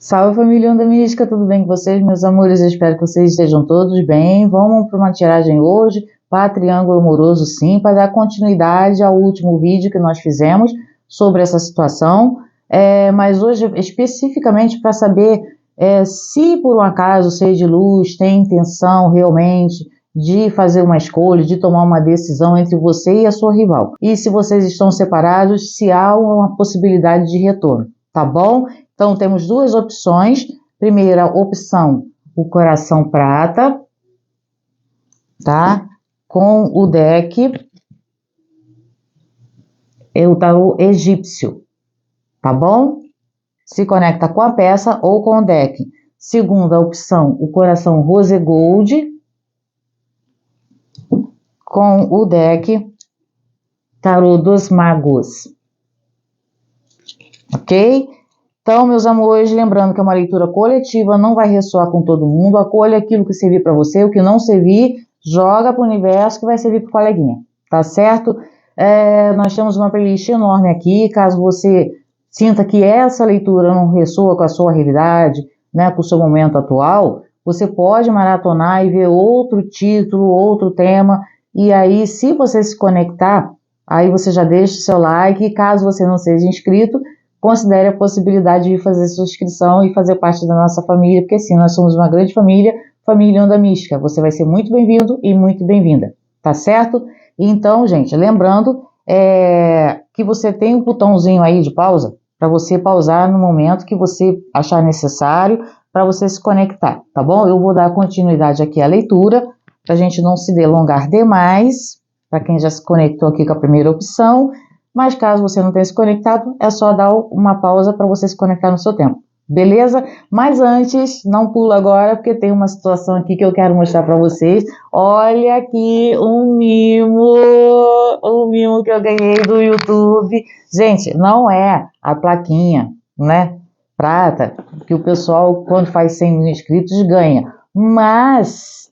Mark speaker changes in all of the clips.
Speaker 1: Salve família Onda Mística, tudo bem com vocês, meus amores? Eu espero que vocês estejam todos bem. Vamos para uma tiragem hoje para Triângulo Amoroso, sim, para dar continuidade ao último vídeo que nós fizemos sobre essa situação, mas hoje especificamente para saber se por um acaso o Ser de Luz tem intenção realmente de fazer uma escolha, de tomar uma decisão entre você e a sua rival. E se vocês estão separados, se há uma possibilidade de retorno, tá bom? Então, temos duas opções. Primeira opção, o coração prata, tá? Com o deck, o tarô egípcio, tá bom? Se conecta com a peça ou com o deck. Segunda opção, o coração rose gold, com o deck tarô dos magos, ok? Então, meus amores, lembrando que é uma leitura coletiva, não vai ressoar com todo mundo, acolha aquilo que servir para você, o que não servir, joga para o universo que vai servir para o coleguinha, tá certo? Nós temos uma playlist enorme aqui, caso você sinta que essa leitura não ressoa com a sua realidade, né, com o seu momento atual, você pode maratonar e ver outro título, outro tema, e aí, se você se conectar, aí você já deixa o seu like, e caso você não seja inscrito, considere a possibilidade de fazer sua inscrição e fazer parte da nossa família, porque sim, nós somos uma grande família, família Onda Mística. Você vai ser muito bem-vindo e muito bem-vinda, tá certo? Então, gente, lembrando que você tem um botãozinho aí de pausa, para você pausar no momento que você achar necessário, para você se conectar, tá bom? Eu vou dar continuidade aqui à leitura, para a gente não se delongar demais, para quem já se conectou aqui com a primeira opção. Mas caso você não tenha se conectado, é só dar uma pausa para você se conectar no seu tempo, beleza? Mas antes, não pula agora, porque tem uma situação aqui que eu quero mostrar para vocês. Olha aqui um mimo que eu ganhei do YouTube. Gente, não é a plaquinha, né, prata, que o pessoal, quando faz 100 mil inscritos, ganha. Mas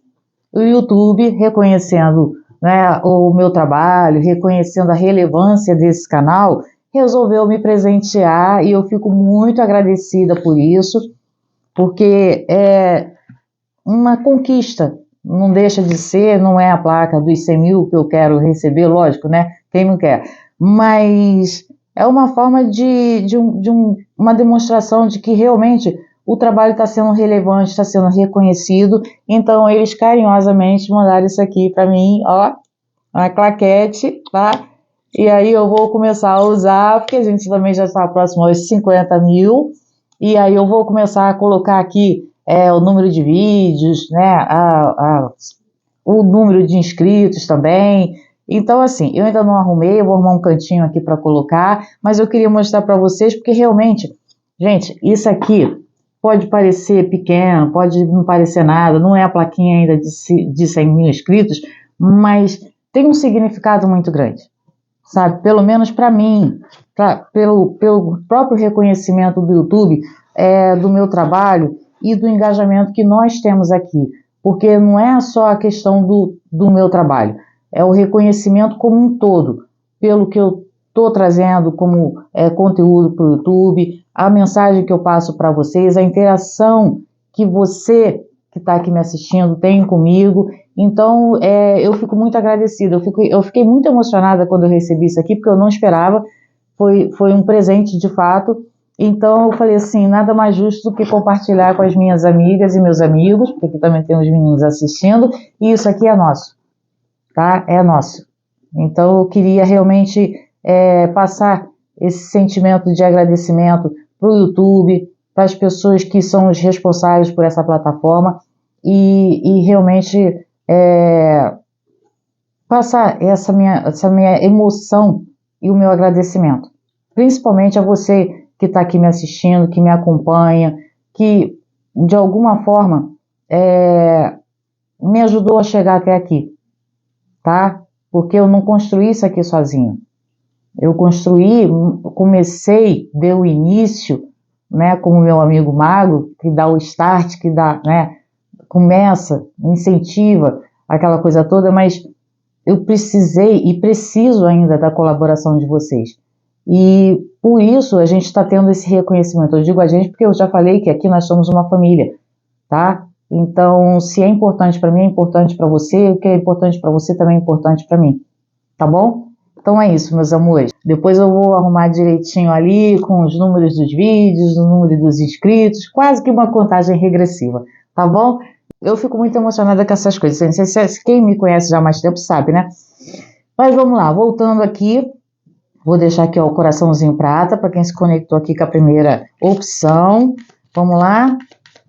Speaker 1: o YouTube, reconhecendo, né, o meu trabalho, reconhecendo a relevância desse canal, resolveu me presentear e eu fico muito agradecida por isso, porque é uma conquista, não deixa de ser, não é a placa dos 100 mil que eu quero receber, lógico, né, quem não quer, mas é uma forma uma demonstração de que realmente o trabalho está sendo relevante, está sendo reconhecido, então eles carinhosamente mandaram isso aqui para mim, ó, uma claquete, tá? E aí eu vou começar a usar, porque a gente também já está próximo aos 50 mil, e aí eu vou começar a colocar aqui o número de vídeos, né, o número de inscritos também. Então, assim, eu ainda não arrumei, eu vou arrumar um cantinho aqui para colocar, mas eu queria mostrar para vocês, porque realmente, gente, isso aqui pode parecer pequeno, pode não parecer nada, não é a plaquinha ainda de 100 mil inscritos, mas tem um significado muito grande, sabe? Pelo menos para mim, pelo próprio reconhecimento do YouTube, do meu trabalho e do engajamento que nós temos aqui, porque não é só a questão do meu trabalho, é o reconhecimento como um todo, pelo que eu estou trazendo como conteúdo para o YouTube, a mensagem que eu passo para vocês, a interação que você que está aqui me assistindo tem comigo. Então, eu fico muito agradecida, eu fiquei muito emocionada quando eu recebi isso aqui, porque eu não esperava, foi um presente de fato. Então, eu falei assim, nada mais justo do que compartilhar com as minhas amigas e meus amigos, porque aqui também tem os meninos assistindo, e isso aqui é nosso, tá? É nosso. Então, eu queria realmente passar esse sentimento de agradecimento para o YouTube, para as pessoas que são os responsáveis por essa plataforma e realmente passar essa minha emoção e o meu agradecimento, principalmente a você que está aqui me assistindo, que me acompanha, que de alguma forma me ajudou a chegar até aqui, tá? Porque eu não construí isso aqui sozinho. Eu comecei, deu o início, né, como meu amigo Mago, que dá o start, que dá, né, começa, incentiva, aquela coisa toda, mas eu precisei e preciso ainda da colaboração de vocês. E por isso a gente está tendo esse reconhecimento. Eu digo a gente porque eu já falei que aqui nós somos uma família, tá? Então, se é importante para mim, é importante para você, o que é importante para você também é importante para mim, tá bom? Então é isso, meus amores. Depois eu vou arrumar direitinho ali com os números dos vídeos, o número dos inscritos, quase que uma contagem regressiva, tá bom? Eu fico muito emocionada com essas coisas. Não sei se quem me conhece já há mais tempo sabe, né? Mas vamos lá, voltando aqui, vou deixar aqui ó, o coraçãozinho prata para quem se conectou aqui com a primeira opção. Vamos lá.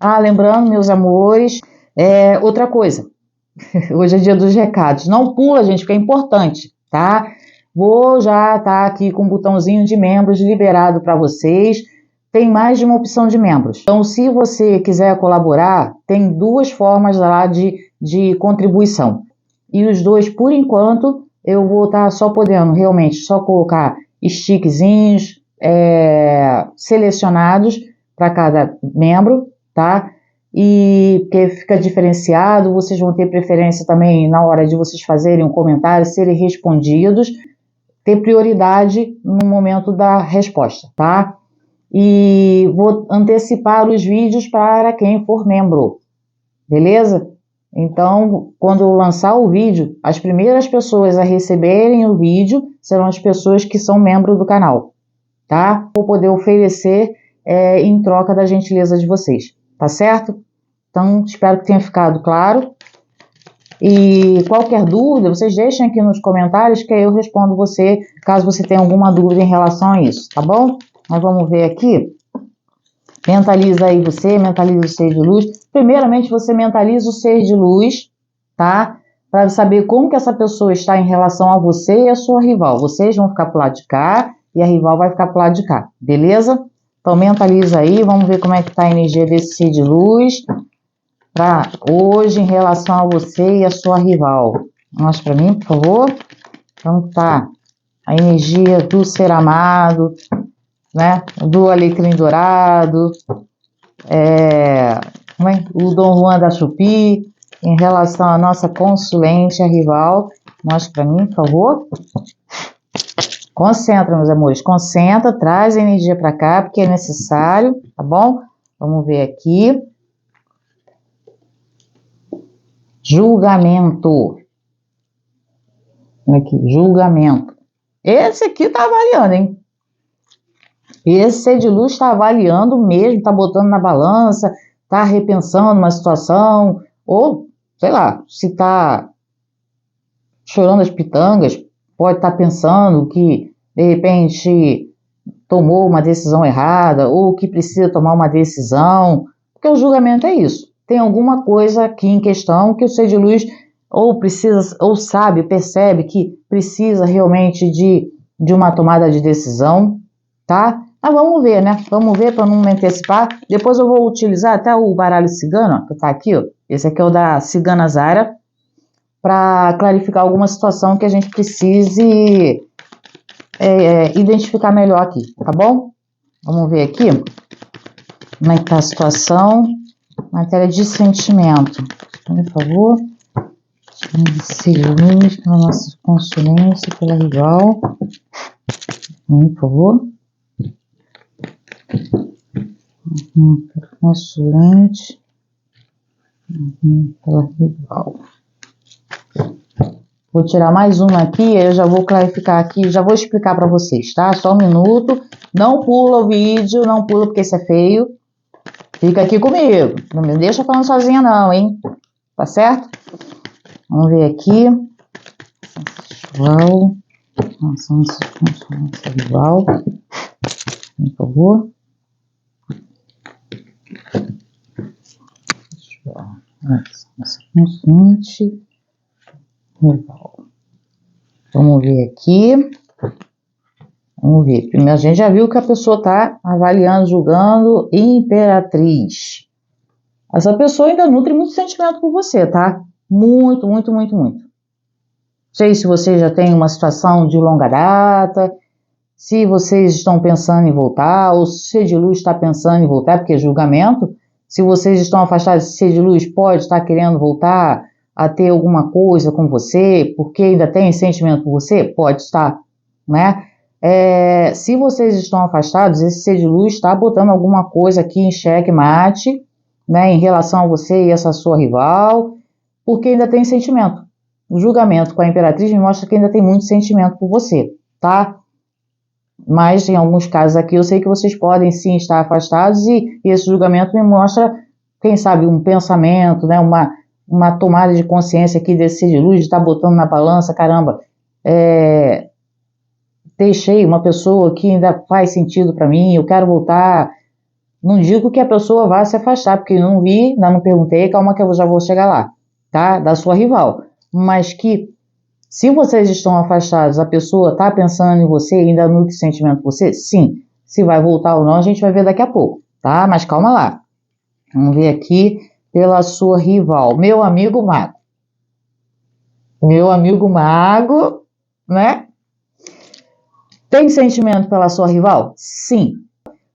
Speaker 1: Ah, lembrando, meus amores, outra coisa. Hoje é dia dos recados. Não pula, gente, porque é importante, tá? Vou já estar aqui com o botãozinho de membros liberado para vocês. Tem mais de uma opção de membros. Então, se você quiser colaborar, tem duas formas lá de contribuição. E os dois, por enquanto, eu vou estar só podendo realmente só colocar stickzinhos selecionados para cada membro, tá? E que fica diferenciado, vocês vão ter preferência também na hora de vocês fazerem um comentário, serem respondidos, ter prioridade no momento da resposta, tá? E vou antecipar os vídeos para quem for membro, beleza? Então, quando eu lançar o vídeo, as primeiras pessoas a receberem o vídeo serão as pessoas que são membros do canal, tá? Vou poder oferecer em troca da gentileza de vocês, tá certo? Então, espero que tenha ficado claro. E qualquer dúvida, vocês deixem aqui nos comentários que aí eu respondo você, caso você tenha alguma dúvida em relação a isso, tá bom? Mas vamos ver aqui. Mentaliza aí você, mentaliza o ser de luz. Primeiramente, você mentaliza o ser de luz, tá? Para saber como que essa pessoa está em relação a você e a sua rival. Vocês vão ficar pro lado de cá e a rival vai ficar pro lado de cá, beleza? Então, mentaliza aí, vamos ver como é que tá a energia desse ser de luz para hoje em relação a você e a sua rival. Mostra para mim, por favor. Então, tá a energia do ser amado, né? Do alecrim dourado, o Dom Juan da Chupi, em relação à nossa consulente, a rival. Mostra para mim, por favor. Concentra, meus amores, concentra, traz a energia para cá, porque é necessário, tá bom? Vamos ver aqui. Julgamento. Aqui, julgamento. Esse aqui tá avaliando, hein? Esse ser de luz está avaliando mesmo, está botando na balança, está repensando uma situação, ou, sei lá, se está chorando as pitangas, pode estar pensando que, de repente, tomou uma decisão errada, ou que precisa tomar uma decisão, porque o julgamento é isso. Tem alguma coisa aqui em questão que o ser de luz ou precisa, ou sabe, percebe que precisa realmente de uma tomada de decisão, tá? Mas vamos ver, né? Vamos ver para não me antecipar. Depois eu vou utilizar até o baralho cigano, ó, que tá aqui, ó. Esse aqui é o da Cigana Zara, para clarificar alguma situação que a gente precise identificar melhor aqui, tá bom? Vamos ver aqui como é que tá a situação. Matéria de sentimento. Por favor. Ser de luz pela nossa consulência, pela rival. Por favor. Consulente. Pela rival. Vou tirar mais uma aqui, eu já vou clarificar aqui, já vou explicar para vocês, tá? Só um minuto. Não pula o vídeo, não pula porque isso é feio. Fica aqui comigo. Não me deixa falando sozinha não, hein? Tá certo? Vamos ver aqui. Rival. Nossa, rival. Por favor. Nossa consulente. Rival. Vamos ver aqui. Vamos ver. Primeiro, a gente já viu que a pessoa está avaliando, julgando. Imperatriz. Essa pessoa ainda nutre muito sentimento por você, tá? Muito, muito, muito, muito. Não sei se vocês já têm uma situação de longa data, se vocês estão pensando em voltar, ou se o ser de luz está pensando em voltar, porque é julgamento. Se vocês estão afastados, esse ser de luz pode estar querendo voltar a ter alguma coisa com você, porque ainda tem sentimento por você? Pode estar, né? Se vocês estão afastados, esse ser de luz está botando alguma coisa aqui em xeque-mate, né, em relação a você e essa sua rival, porque ainda tem sentimento. O julgamento com a Imperatriz me mostra que ainda tem muito sentimento por você, tá? Mas em alguns casos aqui eu sei que vocês podem sim estar afastados e esse julgamento me mostra, quem sabe, um pensamento, né, uma tomada de consciência aqui desse ser de luz, de estar botando na balança, caramba, deixei uma pessoa que ainda faz sentido para mim, eu quero voltar. Não digo que a pessoa vá se afastar, porque eu não vi, ainda não perguntei, calma que eu já vou chegar lá, tá? Da sua rival. Mas que, se vocês estão afastados, a pessoa está pensando em você, ainda nutre sentimento por você? Sim. Se vai voltar ou não, a gente vai ver daqui a pouco, tá? Mas calma lá. Vamos ver aqui pela sua rival. Meu amigo mago. Meu amigo mago, né? Tem sentimento pela sua rival? Sim.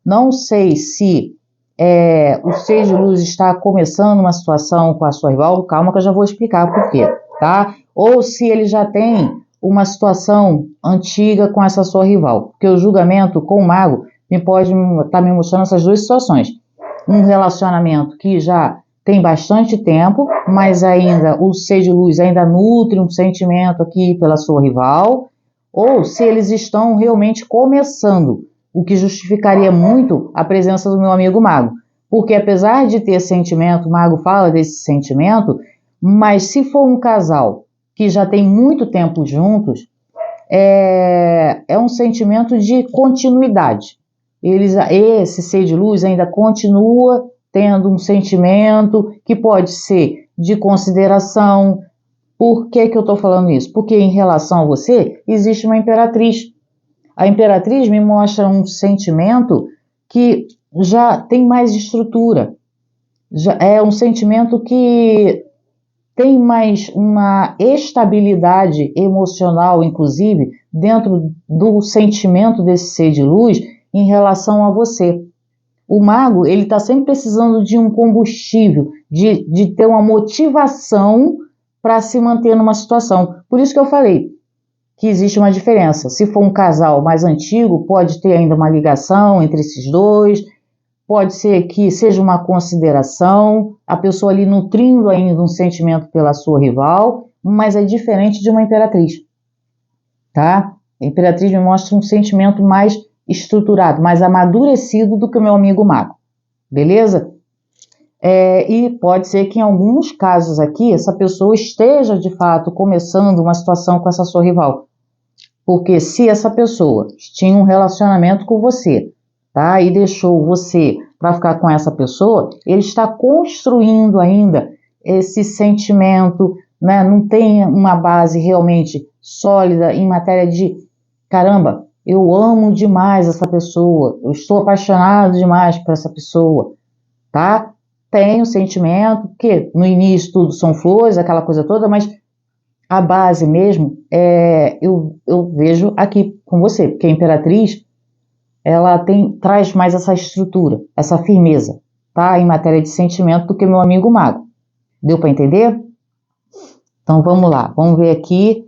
Speaker 1: Não sei se o ser de luz está começando uma situação com a sua rival. Calma que eu já vou explicar por quê, tá? Ou se ele já tem uma situação antiga com essa sua rival. Porque o julgamento com o mago pode estar me mostrando essas duas situações. Um relacionamento que já tem bastante tempo, mas ainda o ser de luz ainda nutre um sentimento aqui pela sua rival. Ou se eles estão realmente começando, o que justificaria muito a presença do meu amigo mago. Porque apesar de ter sentimento, o mago fala desse sentimento, mas se for um casal que já tem muito tempo juntos, é um sentimento de continuidade. Esse ser de luz ainda continua tendo um sentimento que pode ser de consideração. Por que eu estou falando isso? Porque em relação a você, existe uma imperatriz. A imperatriz me mostra um sentimento que já tem mais estrutura. Já é um sentimento que tem mais uma estabilidade emocional, inclusive, dentro do sentimento desse ser de luz em relação a você. O mago, ele está sempre precisando de um combustível, de ter uma motivação para se manter numa situação. Por isso que eu falei que existe uma diferença. Se for um casal mais antigo, pode ter ainda uma ligação entre esses dois, pode ser que seja uma consideração, a pessoa ali nutrindo ainda um sentimento pela sua rival, mas é diferente de uma imperatriz, tá? A imperatriz me mostra um sentimento mais estruturado, mais amadurecido do que o meu amigo mago, beleza? E pode ser que em alguns casos aqui, essa pessoa esteja de fato começando uma situação com essa sua rival. Porque se essa pessoa tinha um relacionamento com você, tá? E deixou você para ficar com essa pessoa, ele está construindo ainda esse sentimento, né? Não tem uma base realmente sólida em matéria de, caramba, eu amo demais essa pessoa, eu estou apaixonado demais por essa pessoa, tá? Tem o sentimento, que no início tudo são flores, aquela coisa toda, mas a base mesmo, eu vejo aqui com você, porque a imperatriz, ela traz mais essa estrutura, essa firmeza, tá? Em matéria de sentimento do que meu amigo mago. Deu para entender? Então vamos lá, vamos ver aqui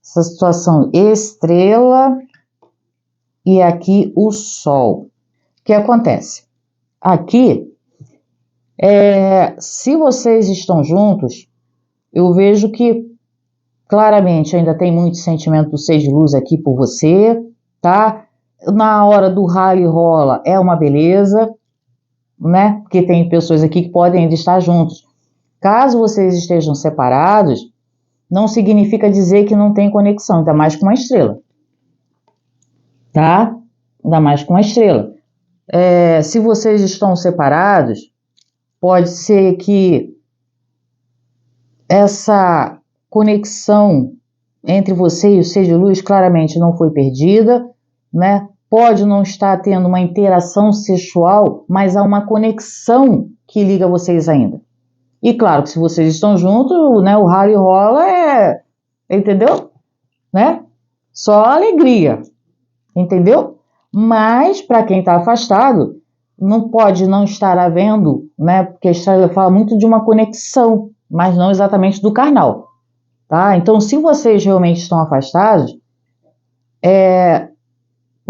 Speaker 1: essa situação estrela e aqui o sol. O que acontece? Aqui, se vocês estão juntos, eu vejo que claramente ainda tem muito sentimento do ser de luz aqui por você, tá? Na hora do rally rola é uma beleza, né? Porque tem pessoas aqui que podem ainda estar juntos. Caso vocês estejam separados, não significa dizer que não tem conexão, ainda mais com uma estrela, tá? Ainda mais com uma estrela. Se vocês estão separados, pode ser que essa conexão entre você e o ser de luz claramente não foi perdida, né? Pode não estar tendo uma interação sexual, mas há uma conexão que liga vocês ainda. E claro que se vocês estão juntos, né, o rally rola entendeu? Né? Só alegria, entendeu? Mas para quem está afastado, não pode não estar havendo, né? Porque a história fala muito de uma conexão, mas não exatamente do carnal, tá? Então, se vocês realmente estão afastados,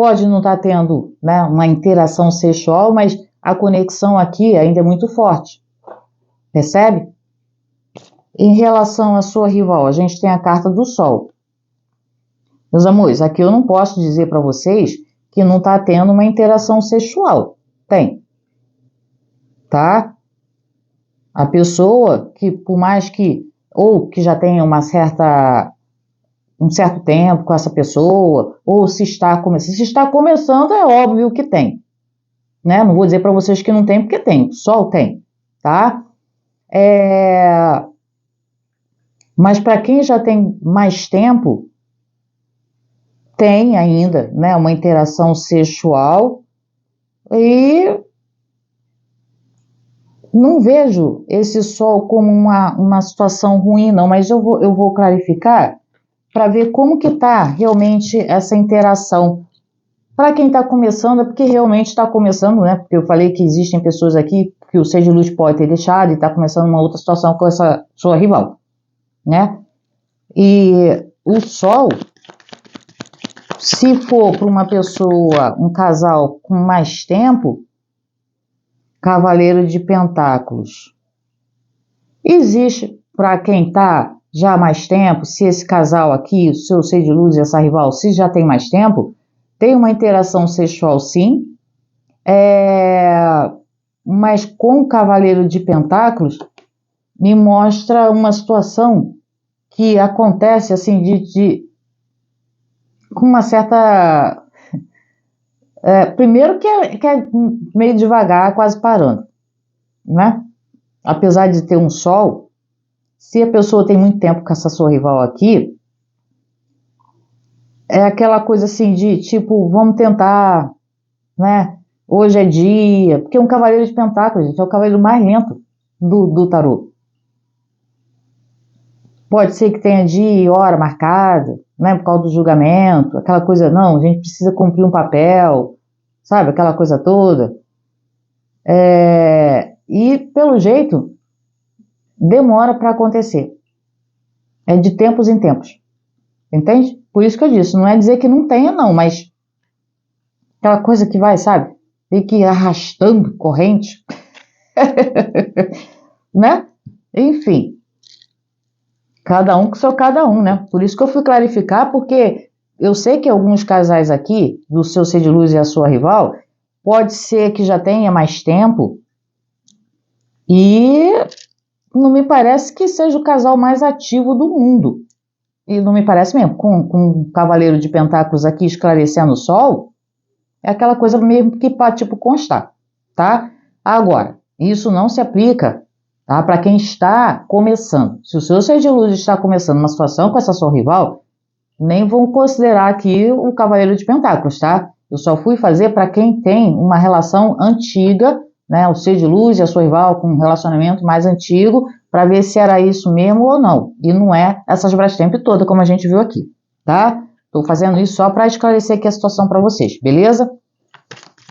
Speaker 1: pode não estar tendo, né, uma interação sexual, mas a conexão aqui ainda é muito forte. Percebe? Em relação à sua rival, a gente tem a carta do Sol. Meus amores, aqui eu não posso dizer para vocês que não está tendo uma interação sexual. Tem. Tá? A pessoa que, por mais que, ou que já tenha um certo tempo com essa pessoa, ou se está começando. Se está começando, é óbvio que tem. Né? Não vou dizer para vocês que não tem, porque tem. O Sol tem. Tá? Mas para quem já tem mais tempo, tem ainda, né, uma interação sexual e não vejo esse Sol como uma situação ruim, não, mas eu vou clarificar para ver como que está realmente essa interação. Para quem está começando, é porque realmente está começando, né? Porque eu falei que existem pessoas aqui que o Ser de Luz pode ter deixado e está começando uma outra situação com essa sua rival, né? E o Sol, se for para uma pessoa, um casal com mais tempo, Cavaleiro de Pentáculos. Existe para quem está já há mais tempo, se esse casal aqui, o seu Ser de Luz e essa rival, se já tem mais tempo, tem uma interação sexual sim, mas com o Cavaleiro de Pentáculos me mostra uma situação que acontece assim com uma certa... primeiro que é meio devagar, quase parando, né? Apesar de ter um Sol, se a pessoa tem muito tempo com essa sua rival aqui, é aquela coisa assim de tipo, vamos tentar, né? Hoje é dia, porque um Cavaleiro de Pentáculos, gente, é o cavaleiro mais lento do tarô. Pode ser que tenha dia e hora marcada, né, por causa do julgamento, aquela coisa, não, a gente precisa cumprir um papel, sabe, aquela coisa toda. E, pelo jeito, demora para acontecer. É de tempos em tempos. Entende? Por isso que eu disse, não é dizer que não tenha, não, mas aquela coisa que vai, sabe, meio que arrastando corrente, né? Enfim. Cada um com seu cada um, né? Por isso que eu fui clarificar, porque eu sei que alguns casais aqui, do seu Ser de Luz e a sua rival, pode ser que já tenha mais tempo e não me parece que seja o casal mais ativo do mundo. E não me parece mesmo, com o Cavaleiro de Pentáculos aqui esclarecendo o Sol, é aquela coisa mesmo que para tipo constar, tá? Agora, isso não se aplica... Tá? Para quem está começando. Se o seu Ser de Luz está começando uma situação com essa sua rival, nem vão considerar aqui o Cavaleiro de Pentáculos, tá? Eu só fui fazer para quem tem uma relação antiga, né? O Ser de Luz e a sua rival com um relacionamento mais antigo, para ver se era isso mesmo ou não. E não é essas Brastemp toda, como a gente viu aqui, tá? Estou fazendo isso só para esclarecer aqui a situação para vocês, beleza?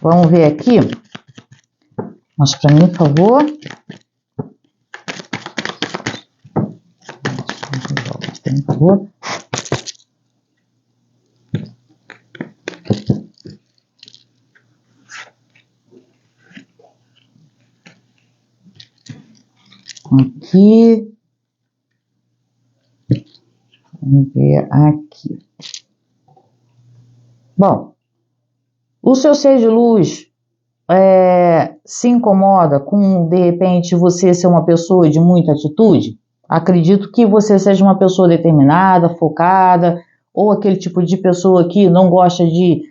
Speaker 1: Vamos ver aqui. Mostra para mim, por favor. Por favor. Aqui. Vamos ver aqui. Bom, o seu Ser de Luz se incomoda com, de repente, você ser uma pessoa de muita atitude? Acredito que você seja uma pessoa determinada, focada, ou aquele tipo de pessoa que não gosta de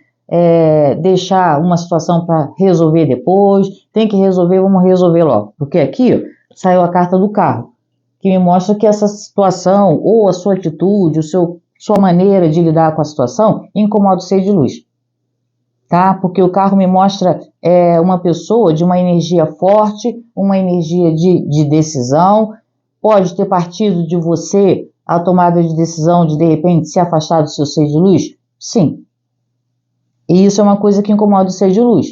Speaker 1: deixar uma situação para resolver depois. Tem que resolver, vamos resolver logo. Porque aqui ó, saiu a carta do carro, que me mostra que essa situação, ou a sua atitude, sua maneira de lidar com a situação, incomoda o Ser de Luz. Tá? Porque o carro me mostra uma pessoa de uma energia forte, uma energia de decisão. Pode ter partido de você a tomada de decisão de repente, se afastar do seu Ser de Luz? Sim. E isso é uma coisa que incomoda o Ser de Luz.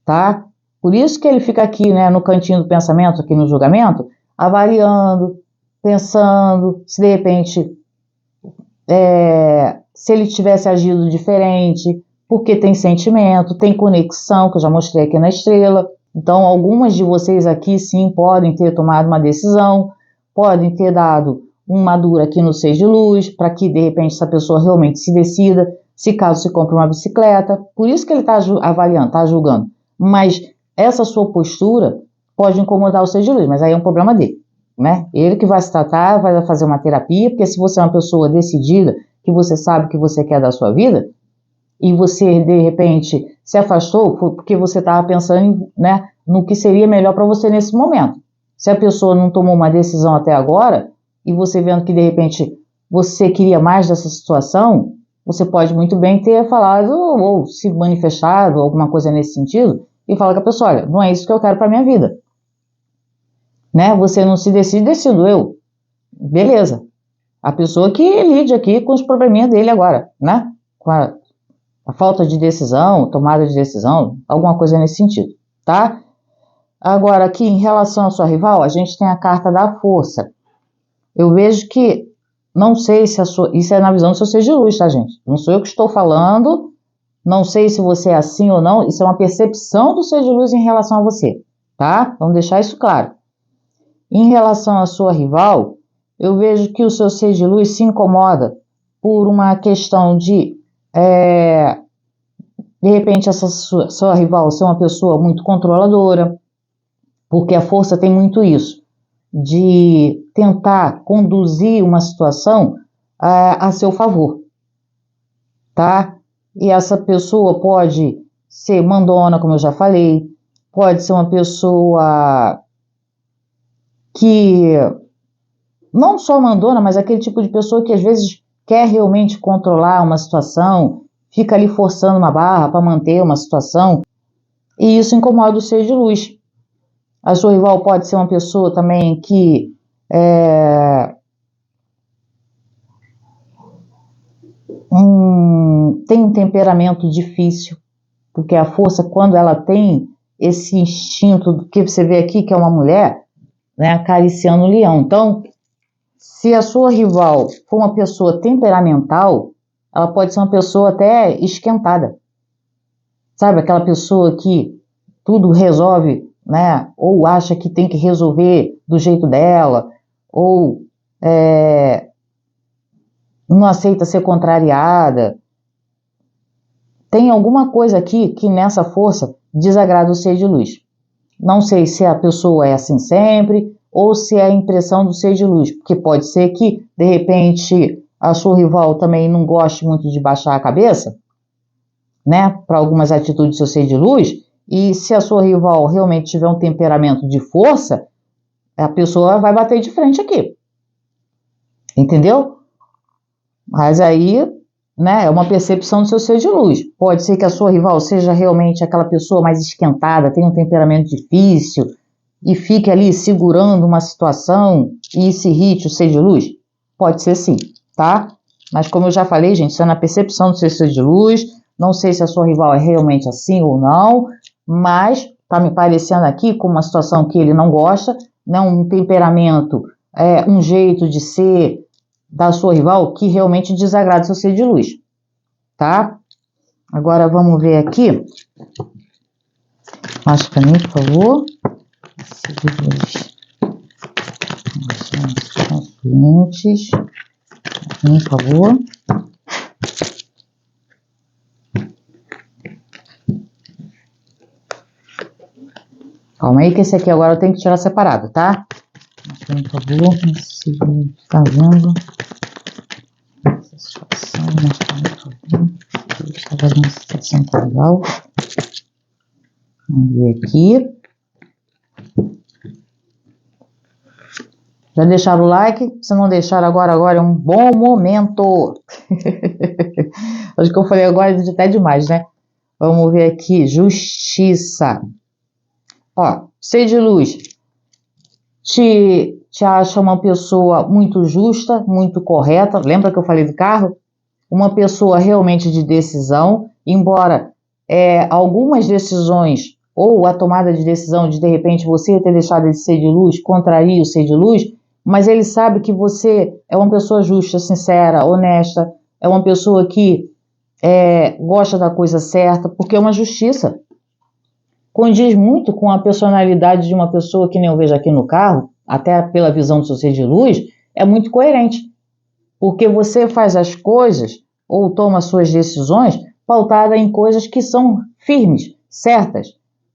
Speaker 1: Tá? Por isso que ele fica aqui, né, no cantinho do pensamento, aqui no julgamento, avaliando, pensando, se de repente, se ele tivesse agido diferente, porque tem sentimento, tem conexão, que eu já mostrei aqui na estrela. Então, algumas de vocês aqui, sim, podem ter tomado uma decisão, podem ter dado um maduro aqui no 6 de luz, para que, de repente, essa pessoa realmente se decida, se caso se compre uma bicicleta. Por isso que ele está avaliando, está julgando. Mas essa sua postura pode incomodar o 6 de luz, mas aí é um problema dele, né? Ele que vai se tratar, vai fazer uma terapia, porque se você é uma pessoa decidida, que você sabe o que você quer da sua vida, e você, de repente, se afastou porque você estava pensando, né, no que seria melhor para você nesse momento. Se a pessoa não tomou uma decisão até agora, e você vendo que, de repente, você queria mais dessa situação, você pode muito bem ter falado, ou se manifestado, alguma coisa nesse sentido, e falar com a pessoa, olha, não é isso que eu quero para minha vida. Né? Você não se decide, decido eu. Beleza. A pessoa que lide aqui com os probleminhas dele agora, né? Com a falta de decisão, tomada de decisão, alguma coisa nesse sentido, tá? Agora, aqui em relação à sua rival, a gente tem a carta da força. Eu vejo que, não sei se isso é na visão do seu ser de luz, tá, gente? Não sou eu que estou falando, não sei se você é assim ou não, isso é uma percepção do ser de luz em relação a você, tá? Vamos deixar isso claro. Em relação à sua rival, eu vejo que o seu ser de luz se incomoda por uma questão de repente, essa sua rival ser uma pessoa muito controladora, porque a força tem muito isso, de tentar conduzir uma situação a seu favor, tá? E essa pessoa pode ser mandona, como eu já falei, pode ser uma pessoa que não só mandona, mas aquele tipo de pessoa que às vezes quer realmente controlar uma situação, fica ali forçando uma barra para manter uma situação, e isso incomoda o ser de luz. A sua rival pode ser uma pessoa também que tem um temperamento difícil, porque a força, quando ela tem esse instinto que você vê aqui, que é uma mulher, né, acariciando o leão. Então, se a sua rival for uma pessoa temperamental, ela pode ser uma pessoa até esquentada. Sabe, aquela pessoa que tudo resolve, né? Ou acha que tem que resolver do jeito dela, ou não aceita ser contrariada. Tem alguma coisa aqui que nessa força desagrada o ser de luz. Não sei se a pessoa é assim sempre, ou se é a impressão do ser de luz, porque pode ser que, de repente, a sua rival também não goste muito de baixar a cabeça, né, para algumas atitudes do seu ser de luz, e se a sua rival realmente tiver um temperamento de força, a pessoa vai bater de frente aqui. Entendeu? Mas aí, né, é uma percepção do seu ser de luz. Pode ser que a sua rival seja realmente aquela pessoa mais esquentada, tenha um temperamento difícil, e fique ali segurando uma situação e se irrite o ser de luz? Pode ser sim, tá? Mas como eu já falei, gente, isso é na percepção do seu ser de luz. Não sei se a sua rival é realmente assim ou não, mas tá me parecendo aqui como uma situação que ele não gosta, né? Um temperamento, um jeito de ser da sua rival que realmente desagrada o seu ser de luz, tá? Agora vamos ver aqui. Mostra pra mim, por favor. Clientes, por favor. Calma aí que esse aqui agora eu tenho que tirar separado, tá? Por favor, se está vendo essa situação, está fazendo essa situação tá legal. Vamos ver aqui. Já deixaram o like? Se não deixaram agora é um bom momento. Acho que eu falei agora até demais, né? Vamos ver aqui, justiça. Ó, ser de luz te acha uma pessoa muito justa, muito correta. Lembra que eu falei do carro? Uma pessoa realmente de decisão, embora algumas decisões ou a tomada de decisão de repente você ter deixado de ser de luz contraria o ser de luz, mas ele sabe que você é uma pessoa justa, sincera, honesta, é uma pessoa que gosta da coisa certa, porque é uma justiça. Condiz muito com a personalidade de uma pessoa que nem eu vejo aqui no carro, até pela visão do seu ser de luz, é muito coerente. Porque você faz as coisas, ou toma suas decisões, pautada em coisas que são firmes, certas.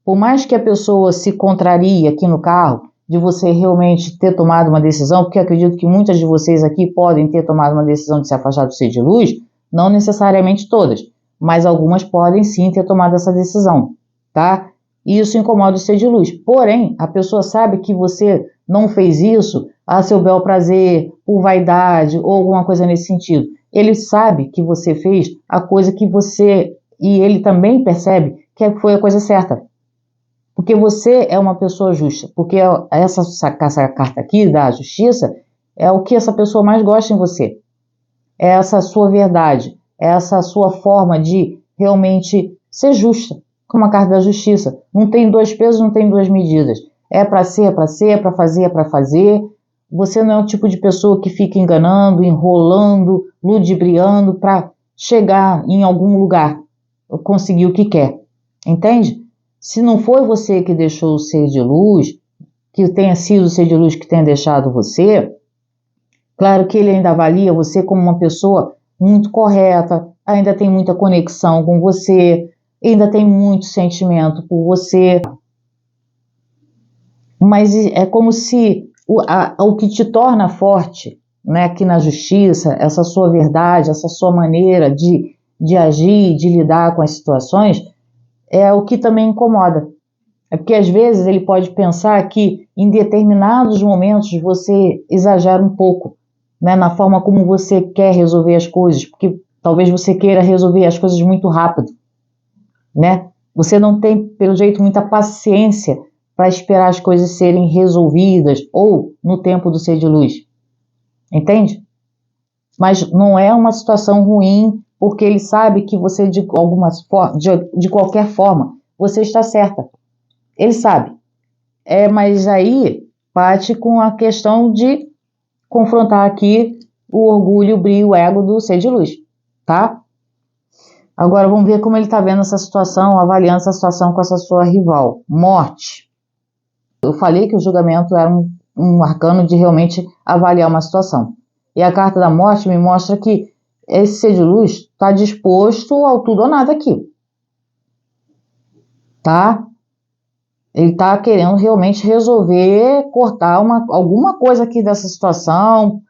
Speaker 1: Por mais que a pessoa se contrarie aqui no carro, de você realmente ter tomado uma decisão, porque acredito que muitas de vocês aqui podem ter tomado uma decisão de se afastar do ser de luz, não necessariamente todas, mas algumas podem sim ter tomado essa decisão, tá? E isso incomoda o ser de luz. Porém, a pessoa sabe que você não fez isso a seu bel prazer, por vaidade ou alguma coisa nesse sentido. Ele sabe que você fez a coisa que você... E ele também percebe que foi a coisa certa. Porque você é uma pessoa justa. Porque essa carta aqui da justiça é o que essa pessoa mais gosta em você. É essa sua verdade. É essa sua forma de realmente ser justa. Como a carta da justiça. Não tem dois pesos, não tem duas medidas. É para ser, é para ser, é para fazer, é para fazer. Você não é o tipo de pessoa que fica enganando, enrolando, ludibriando para chegar em algum lugar, conseguir o que quer. Entende? Se não foi você que deixou o ser de luz, que tenha sido o ser de luz que tenha deixado você, claro que ele ainda avalia você como uma pessoa muito correta, ainda tem muita conexão com você, ainda tem muito sentimento por você. Mas é como se o que te torna forte, né, aqui na justiça, essa sua verdade, essa sua maneira de agir, de lidar com as situações, é o que também incomoda. É porque às vezes ele pode pensar que em determinados momentos você exagera um pouco, né, na forma como você quer resolver as coisas, porque talvez você queira resolver as coisas muito rápido, né? Você não tem, pelo jeito, muita paciência para esperar as coisas serem resolvidas ou no tempo do ser de luz. Entende? Mas não é uma situação ruim, porque ele sabe que você, de qualquer forma, você está certa. Ele sabe. Mas aí bate com a questão de confrontar aqui o orgulho, o brio, o ego do ser de luz, tá? Agora vamos ver como ele está vendo essa situação, avaliando essa situação com essa sua rival. Morte. Eu falei que o julgamento era um arcano de realmente avaliar uma situação. E a carta da morte me mostra que esse ser de luz está disposto ao tudo ou nada aqui. Tá? Ele está querendo realmente resolver, cortar alguma coisa aqui dessa situação,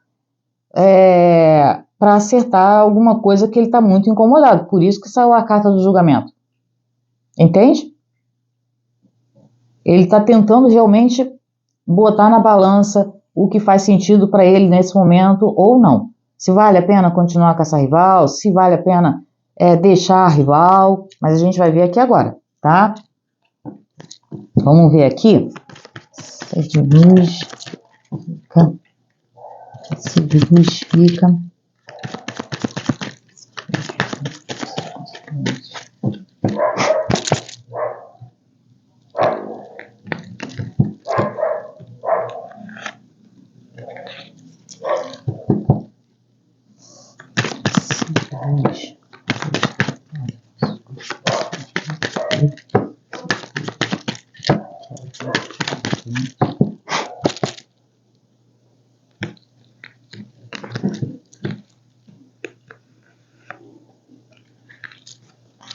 Speaker 1: para acertar alguma coisa que ele está muito incomodado. Por isso que saiu a carta do julgamento. Entende? Ele está tentando realmente botar na balança o que faz sentido para ele nesse momento ou não. Se vale a pena continuar com essa rival, se vale a pena deixar a rival, mas a gente vai ver aqui agora, tá? Vamos ver aqui. Ser de luz fica. Ser de luz fica.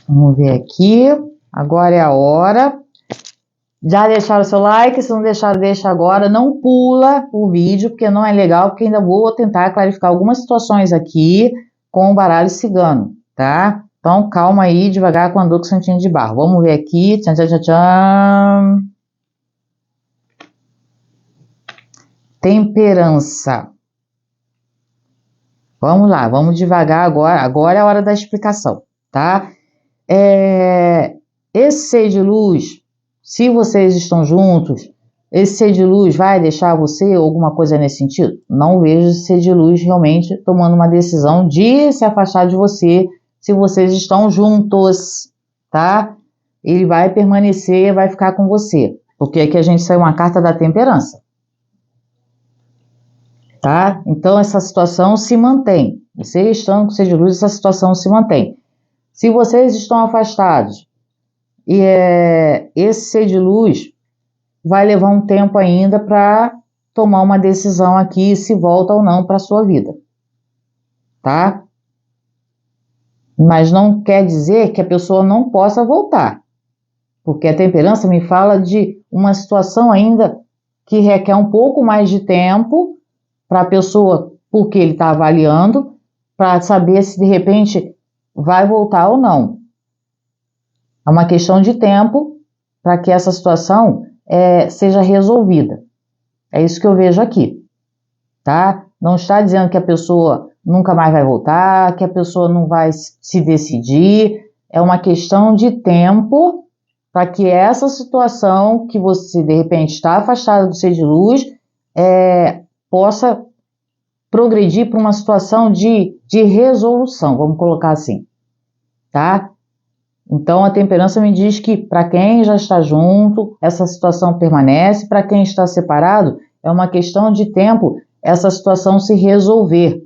Speaker 1: Vamos ver aqui. Agora é a hora. Já deixaram o seu like? Se não deixaram, deixa agora. Não pula o vídeo, porque não é legal, porque ainda vou tentar clarificar algumas situações aqui com o baralho cigano, tá? Então, calma aí, devagar com a Duque Santinho de Barro. Vamos ver aqui. Tchan, tchan, tchan, tchan. Temperança. Vamos lá, vamos devagar agora. Agora é a hora da explicação, tá? Esse ser de luz, se vocês estão juntos, esse ser de luz vai deixar você ou alguma coisa nesse sentido? Não vejo esse ser de luz realmente tomando uma decisão de se afastar de você se vocês estão juntos, tá? Ele vai permanecer, vai ficar com você, porque aqui a gente saiu uma carta da temperança, tá? Então essa situação se mantém. Você estando com ser de luz, essa situação se mantém. Se vocês estão afastados e esse ser de luz vai levar um tempo ainda para tomar uma decisão aqui se volta ou não para a sua vida, tá? Mas não quer dizer que a pessoa não possa voltar, porque a temperança me fala de uma situação ainda que requer um pouco mais de tempo para a pessoa, porque ele está avaliando, para saber se de repente vai voltar ou não. É uma questão de tempo para que essa situação seja resolvida. É isso que eu vejo aqui, tá? Não está dizendo que a pessoa nunca mais vai voltar, que a pessoa não vai se decidir. É uma questão de tempo para que essa situação que você, de repente, está afastada do ser de luz, possa progredir para uma situação de resolução, vamos colocar assim, tá? Então, a temperança me diz que para quem já está junto, essa situação permanece, para quem está separado, é uma questão de tempo essa situação se resolver.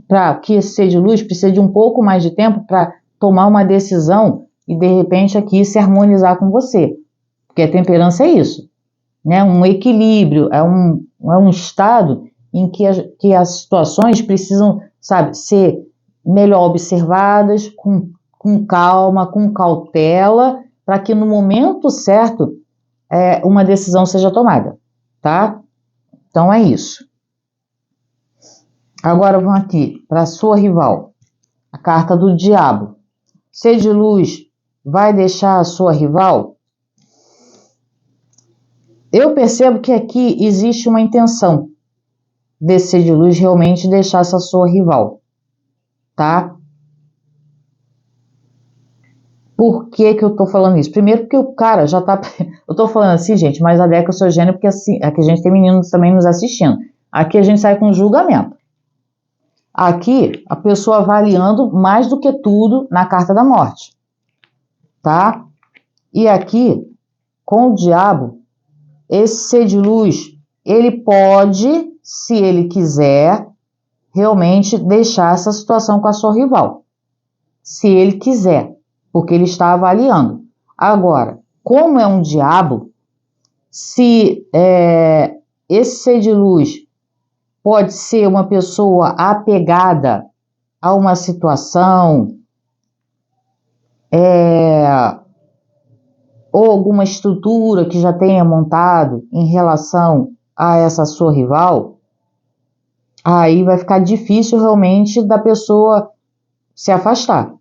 Speaker 1: Para que esse ser de luz precise de um pouco mais de tempo para tomar uma decisão e, de repente, aqui se harmonizar com você. Porque a temperança é isso, né? Um equilíbrio, é um estado em que as situações precisam, sabe, ser melhor observadas, com calma, com cautela, para que no momento certo uma decisão seja tomada, tá? Então é isso. Agora vamos aqui para a sua rival, a carta do diabo. Ser de luz vai deixar a sua rival? Eu percebo que aqui existe uma intenção desse ser de luz realmente deixar essa sua rival, tá? Por que que eu tô falando isso? Primeiro porque o cara já tá... Eu tô falando assim, gente, mas a Deca é o seu gênio, porque assim, aqui a gente tem meninos também nos assistindo. Aqui a gente sai com julgamento. Aqui, a pessoa avaliando mais do que tudo na carta da morte, tá? E aqui, com o diabo, esse ser de luz, ele pode, se ele quiser, realmente deixar essa situação com a sua rival. Se ele quiser, porque ele está avaliando. Agora, como é um diabo, se esse ser de luz pode ser uma pessoa apegada a uma situação, ou alguma estrutura que já tenha montado em relação a essa sua rival, aí vai ficar difícil realmente da pessoa se afastar,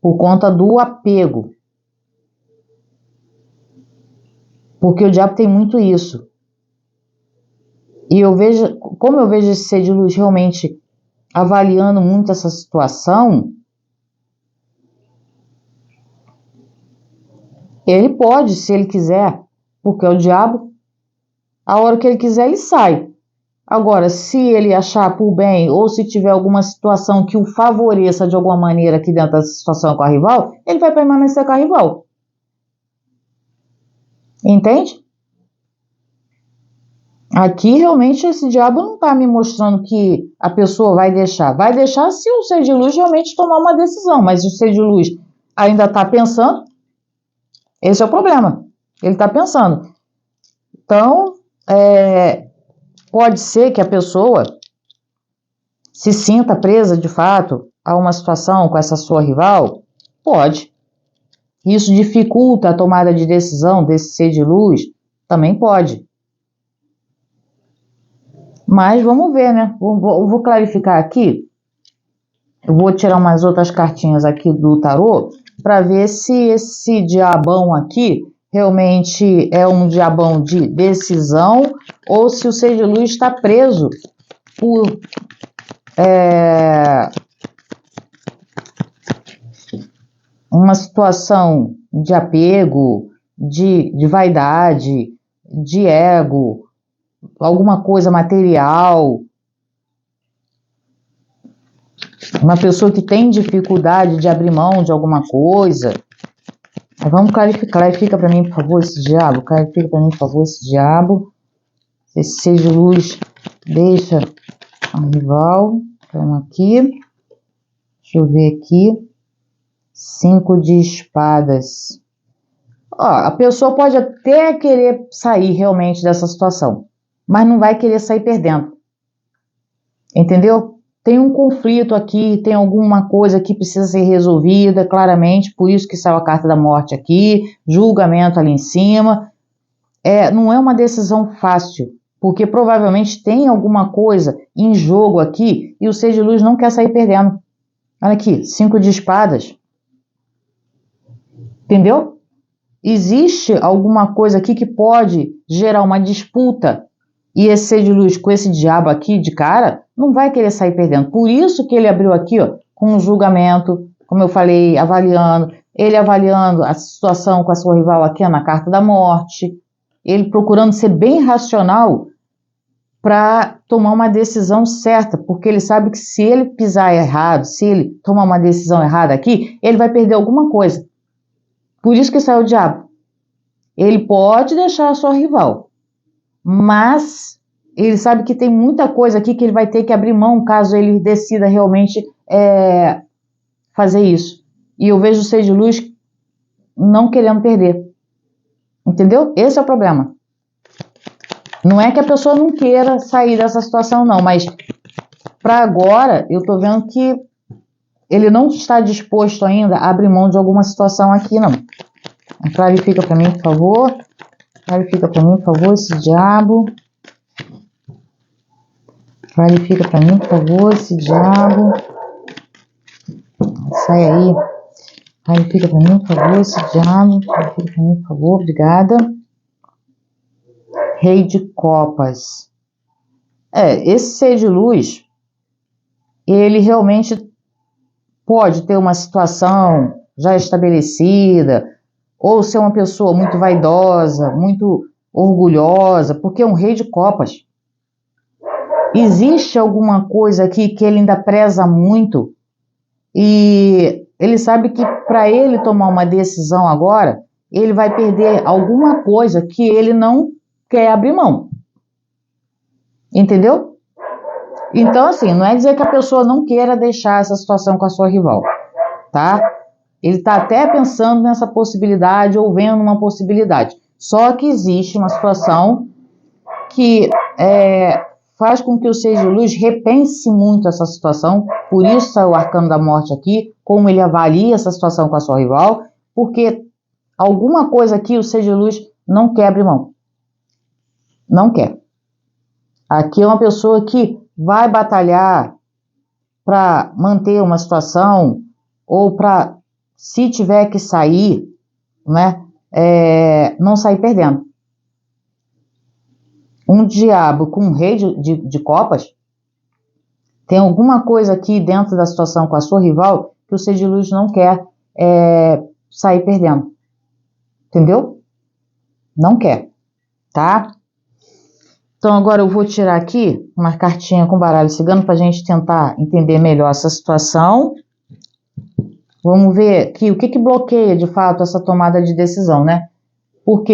Speaker 1: por conta do apego. Porque o diabo tem muito isso. E como eu vejo esse ser de luz realmente avaliando muito essa situação, ele pode, se ele quiser, porque é o diabo, a hora que ele quiser ele sai. Agora, se ele achar por bem, ou se tiver alguma situação que o favoreça de alguma maneira aqui dentro dessa situação com a rival, ele vai permanecer com a rival. Entende? Aqui, realmente, esse diabo não está me mostrando que a pessoa vai deixar. Vai deixar se o ser de luz realmente tomar uma decisão, mas se o ser de luz ainda está pensando, esse é o problema. Ele está pensando. Então, pode ser que a pessoa se sinta presa, de fato, a uma situação com essa sua rival? Pode. Isso dificulta a tomada de decisão desse ser de luz? Também pode. Mas vamos ver, né? Vou clarificar aqui. Eu vou tirar umas outras cartinhas aqui do tarô para ver se esse diabão aqui realmente é um diabão de decisão ou se o ser de luz está preso por uma situação de apego, de vaidade, de ego, alguma coisa material. Uma pessoa que tem dificuldade de abrir mão de alguma coisa. Vamos clarificar. Clarifica para mim, por favor, esse diabo. Clarifica para mim, por favor, esse diabo. Esse ser de luz deixa a rival. Então, aqui. Deixa Deixa eu ver aqui. 5 de espadas. Ó, a pessoa pode até querer sair realmente dessa situação, mas não vai querer sair perdendo. Entendeu? Tem um conflito aqui, tem alguma coisa que precisa ser resolvida, claramente, por isso que saiu a carta da morte aqui, julgamento ali em cima. Não é uma decisão fácil, porque provavelmente tem alguma coisa em jogo aqui e o Seis de Luz não quer sair perdendo. Olha aqui, 5 de espadas. Entendeu? Existe alguma coisa aqui que pode gerar uma disputa e esse Seis de Luz com esse diabo aqui de cara não vai querer sair perdendo. Por isso que ele abriu aqui, ó, com um julgamento, como eu falei, ele avaliando a situação com a sua rival aqui, ó, na carta da morte, ele procurando ser bem racional para tomar uma decisão certa, porque ele sabe que se ele pisar errado, se ele tomar uma decisão errada aqui, ele vai perder alguma coisa. Por isso que saiu o diabo. Ele pode deixar a sua rival, mas ele sabe que tem muita coisa aqui que ele vai ter que abrir mão caso ele decida realmente fazer isso. E eu vejo o Seis de Luz não querendo perder. Entendeu? Esse é o problema. Não é que a pessoa não queira sair dessa situação, não, mas para agora eu tô vendo que ele não está disposto ainda a abrir mão de alguma situação aqui, não. Clarifica para mim, por favor. Clarifica para mim, por favor, esse diabo. Clarifica para mim, por favor, esse diabo. Sai aí. Clarifica para mim, por favor, esse diabo. Clarifica para mim, por favor, obrigada. Rei de Copas. Esse Seis de Luz, ele realmente pode ter uma situação já estabelecida, ou ser uma pessoa muito vaidosa, muito orgulhosa, porque é um Rei de Copas. Existe alguma coisa aqui que ele ainda preza muito e ele sabe que para ele tomar uma decisão agora, ele vai perder alguma coisa que ele não quer abrir mão. Entendeu? Então, assim, não é dizer que a pessoa não queira deixar essa situação com a sua rival, tá? Ele está até pensando nessa possibilidade ou vendo uma possibilidade. Só que existe uma situação que faz com que o Seis de Luz repense muito essa situação. Por isso saiu o Arcano da Morte aqui, como ele avalia essa situação com a sua rival, porque alguma coisa aqui o Seis de Luz não quer abrir mão. Não quer. Aqui é uma pessoa que vai batalhar para manter uma situação ou para, se tiver que sair, né, não sair perdendo. Um diabo com um rei de copas, tem alguma coisa aqui dentro da situação com a sua rival que o Seis de Luz não quer sair perdendo. Entendeu? Não quer, tá? Então agora eu vou tirar aqui uma cartinha com baralho cigano para a gente tentar entender melhor essa situação. Vamos ver aqui o que bloqueia de fato essa tomada de decisão, né? Porque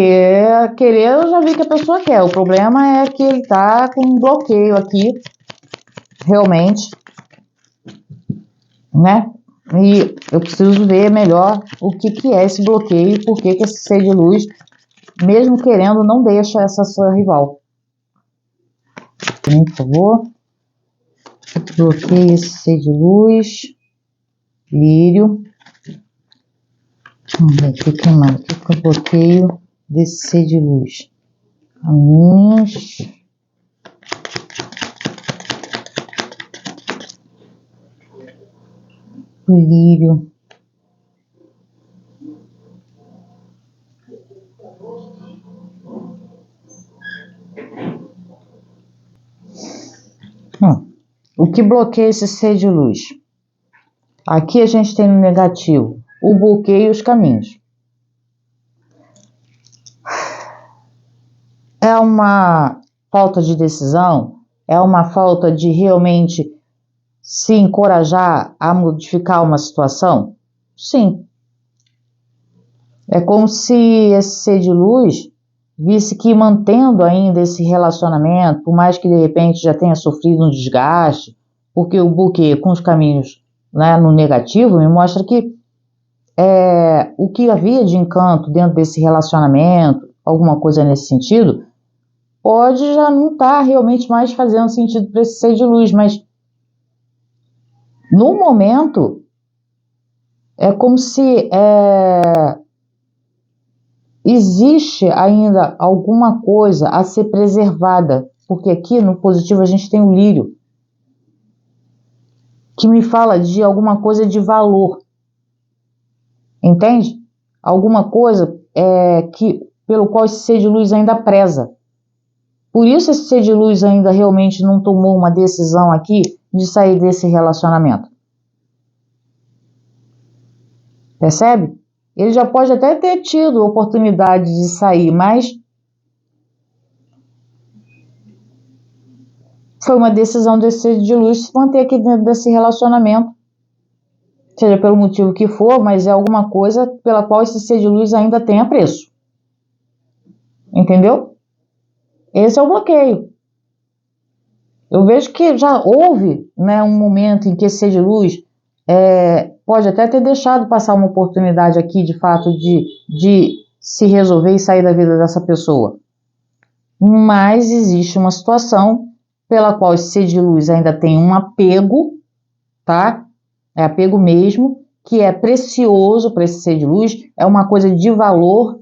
Speaker 1: querer eu já vi que a pessoa quer. O problema é que ele tá com um bloqueio aqui, realmente, né? E eu preciso ver melhor o que é esse bloqueio e por que esse Seis de Luz, mesmo querendo, não deixa essa sua rival. Por favor. Bloqueio esse Seis de Luz. Lírio. Vamos ver aqui queimado. O que é o bloqueio desse Seis de Luz? Caminhos. Lírio. O que bloqueia esse Seis de Luz? Aqui a gente tem no negativo o bloqueio e os caminhos. É uma falta de decisão? É uma falta de realmente se encorajar a modificar uma situação? Sim. É como se esse Seis de Luz visse que mantendo ainda esse relacionamento, por mais que de repente já tenha sofrido um desgaste, porque o bloqueio com os caminhos né, no negativo, me mostra que o que havia de encanto dentro desse relacionamento, alguma coisa nesse sentido, pode já não estar realmente mais fazendo sentido para esse ser de luz, mas no momento é como se existe ainda alguma coisa a ser preservada, porque aqui no positivo a gente tem o lírio, que me fala de alguma coisa de valor, entende? Alguma coisa pelo qual esse ser de luz ainda preza. Por isso esse ser de luz ainda realmente não tomou uma decisão aqui de sair desse relacionamento. Percebe? Ele já pode até ter tido oportunidade de sair, mas foi uma decisão desse ser de luz se manter aqui dentro desse relacionamento. Seja pelo motivo que for, mas é alguma coisa pela qual esse ser de luz ainda tem apreço. Entendeu? Esse é o bloqueio. Eu vejo que já houve, né, um momento em que esse ser de luz pode até ter deixado passar uma oportunidade aqui, de fato, de se resolver e sair da vida dessa pessoa. Mas existe uma situação pela qual esse ser de luz ainda tem um apego, tá? É apego mesmo, que é precioso para esse ser de luz, é uma coisa de valor,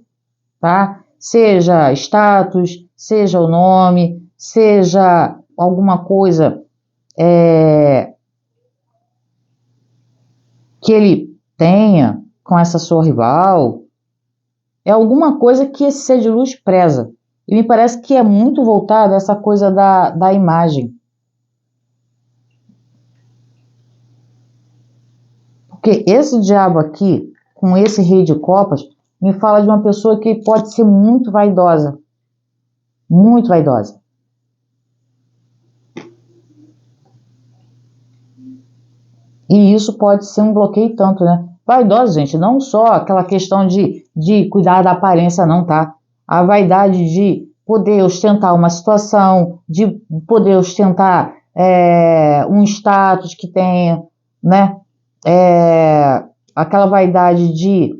Speaker 1: tá? Seja status, seja o nome, seja alguma coisa que ele tenha com essa sua rival, é alguma coisa que esse ser de luz preza. E me parece que é muito voltado a essa coisa da imagem. Porque esse diabo aqui, com esse rei de copas, me fala de uma pessoa que pode ser muito vaidosa. Muito vaidosa. E isso pode ser um bloqueio tanto, né? Vaidosa, gente, não só aquela questão de cuidar da aparência, não, tá? A vaidade de poder ostentar uma situação, de poder ostentar um status que tenha, né? Aquela vaidade de,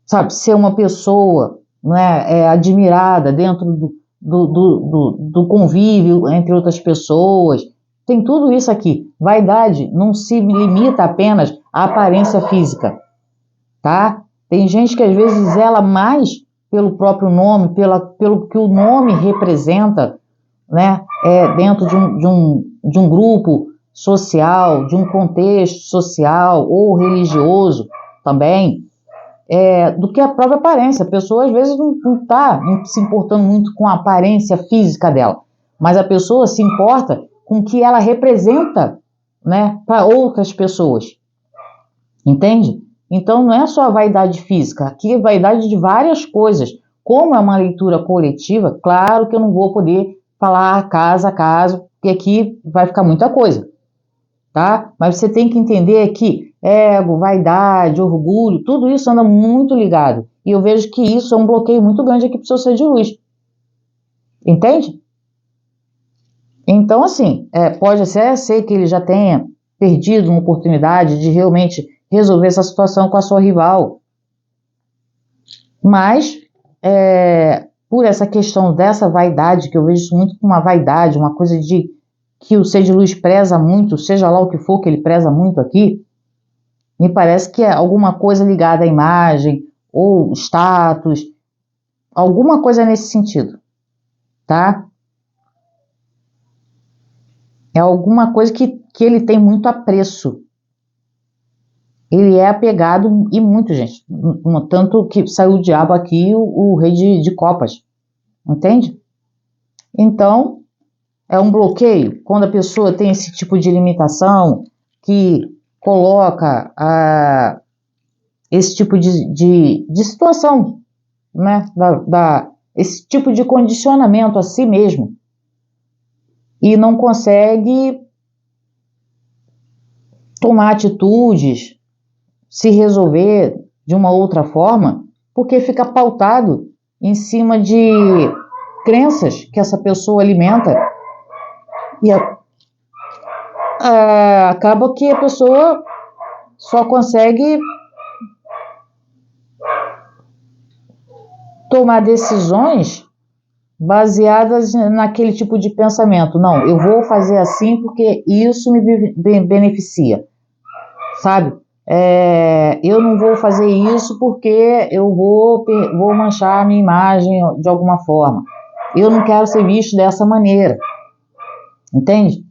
Speaker 1: sabe, ser uma pessoa, né, admirada dentro do convívio entre outras pessoas. Tem tudo isso aqui. Vaidade não se limita apenas à aparência física, tá? Tem gente que às vezes zela mais pelo próprio nome, pelo que o nome representa, né? Dentro de um grupo social, de um contexto social ou religioso também, do que a própria aparência. A pessoa às vezes não está se importando muito com a aparência física dela, mas a pessoa se importa com o que ela representa, né, para outras pessoas. Entende? Então não é só a vaidade física, aqui é vaidade de várias coisas. Como é uma leitura coletiva, claro que eu não vou poder falar caso a caso, porque aqui vai ficar muita coisa, tá? Mas você tem que entender que ego, vaidade, orgulho, tudo isso anda muito ligado. E eu vejo que isso é um bloqueio muito grande aqui para o seu ser de luz. Entende? Então, assim, pode até ser que ele já tenha perdido uma oportunidade de realmente resolver essa situação com a sua rival. Mas, por essa questão dessa vaidade, que eu vejo isso muito como uma vaidade, uma coisa de que o ser de luz preza muito, seja lá o que for que ele preza muito aqui, me parece que é alguma coisa ligada à imagem, ou status, alguma coisa nesse sentido, tá? É alguma coisa que ele tem muito apreço. Ele é apegado e muito, gente. Tanto que saiu o diabo aqui, o rei de copas. Entende? Então, é um bloqueio quando a pessoa tem esse tipo de limitação que coloca esse tipo de situação, né? Esse tipo de condicionamento a si mesmo. E não consegue tomar atitudes, se resolver de uma outra forma, porque fica pautado em cima de crenças que essa pessoa alimenta acaba que a pessoa só consegue tomar decisões baseadas naquele tipo de pensamento. Não, eu vou fazer assim porque isso me beneficia, sabe? Eu não vou fazer isso porque eu vou manchar a minha imagem de alguma forma. Eu não quero ser visto dessa maneira, entende?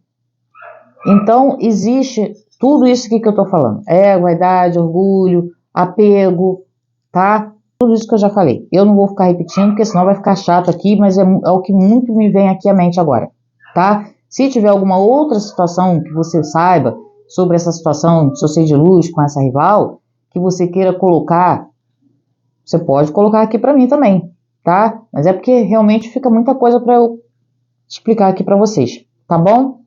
Speaker 1: Então, existe tudo isso que eu estou falando. Vaidade, orgulho, apego, tá? Tudo isso que eu já falei. Eu não vou ficar repetindo, porque senão vai ficar chato aqui, mas é o que muito me vem aqui à mente agora, tá? Se tiver alguma outra situação que você saiba sobre essa situação do seu ser de luz com essa rival, que você queira colocar, você pode colocar aqui para mim também, tá? Mas é porque realmente fica muita coisa para eu explicar aqui para vocês, tá bom?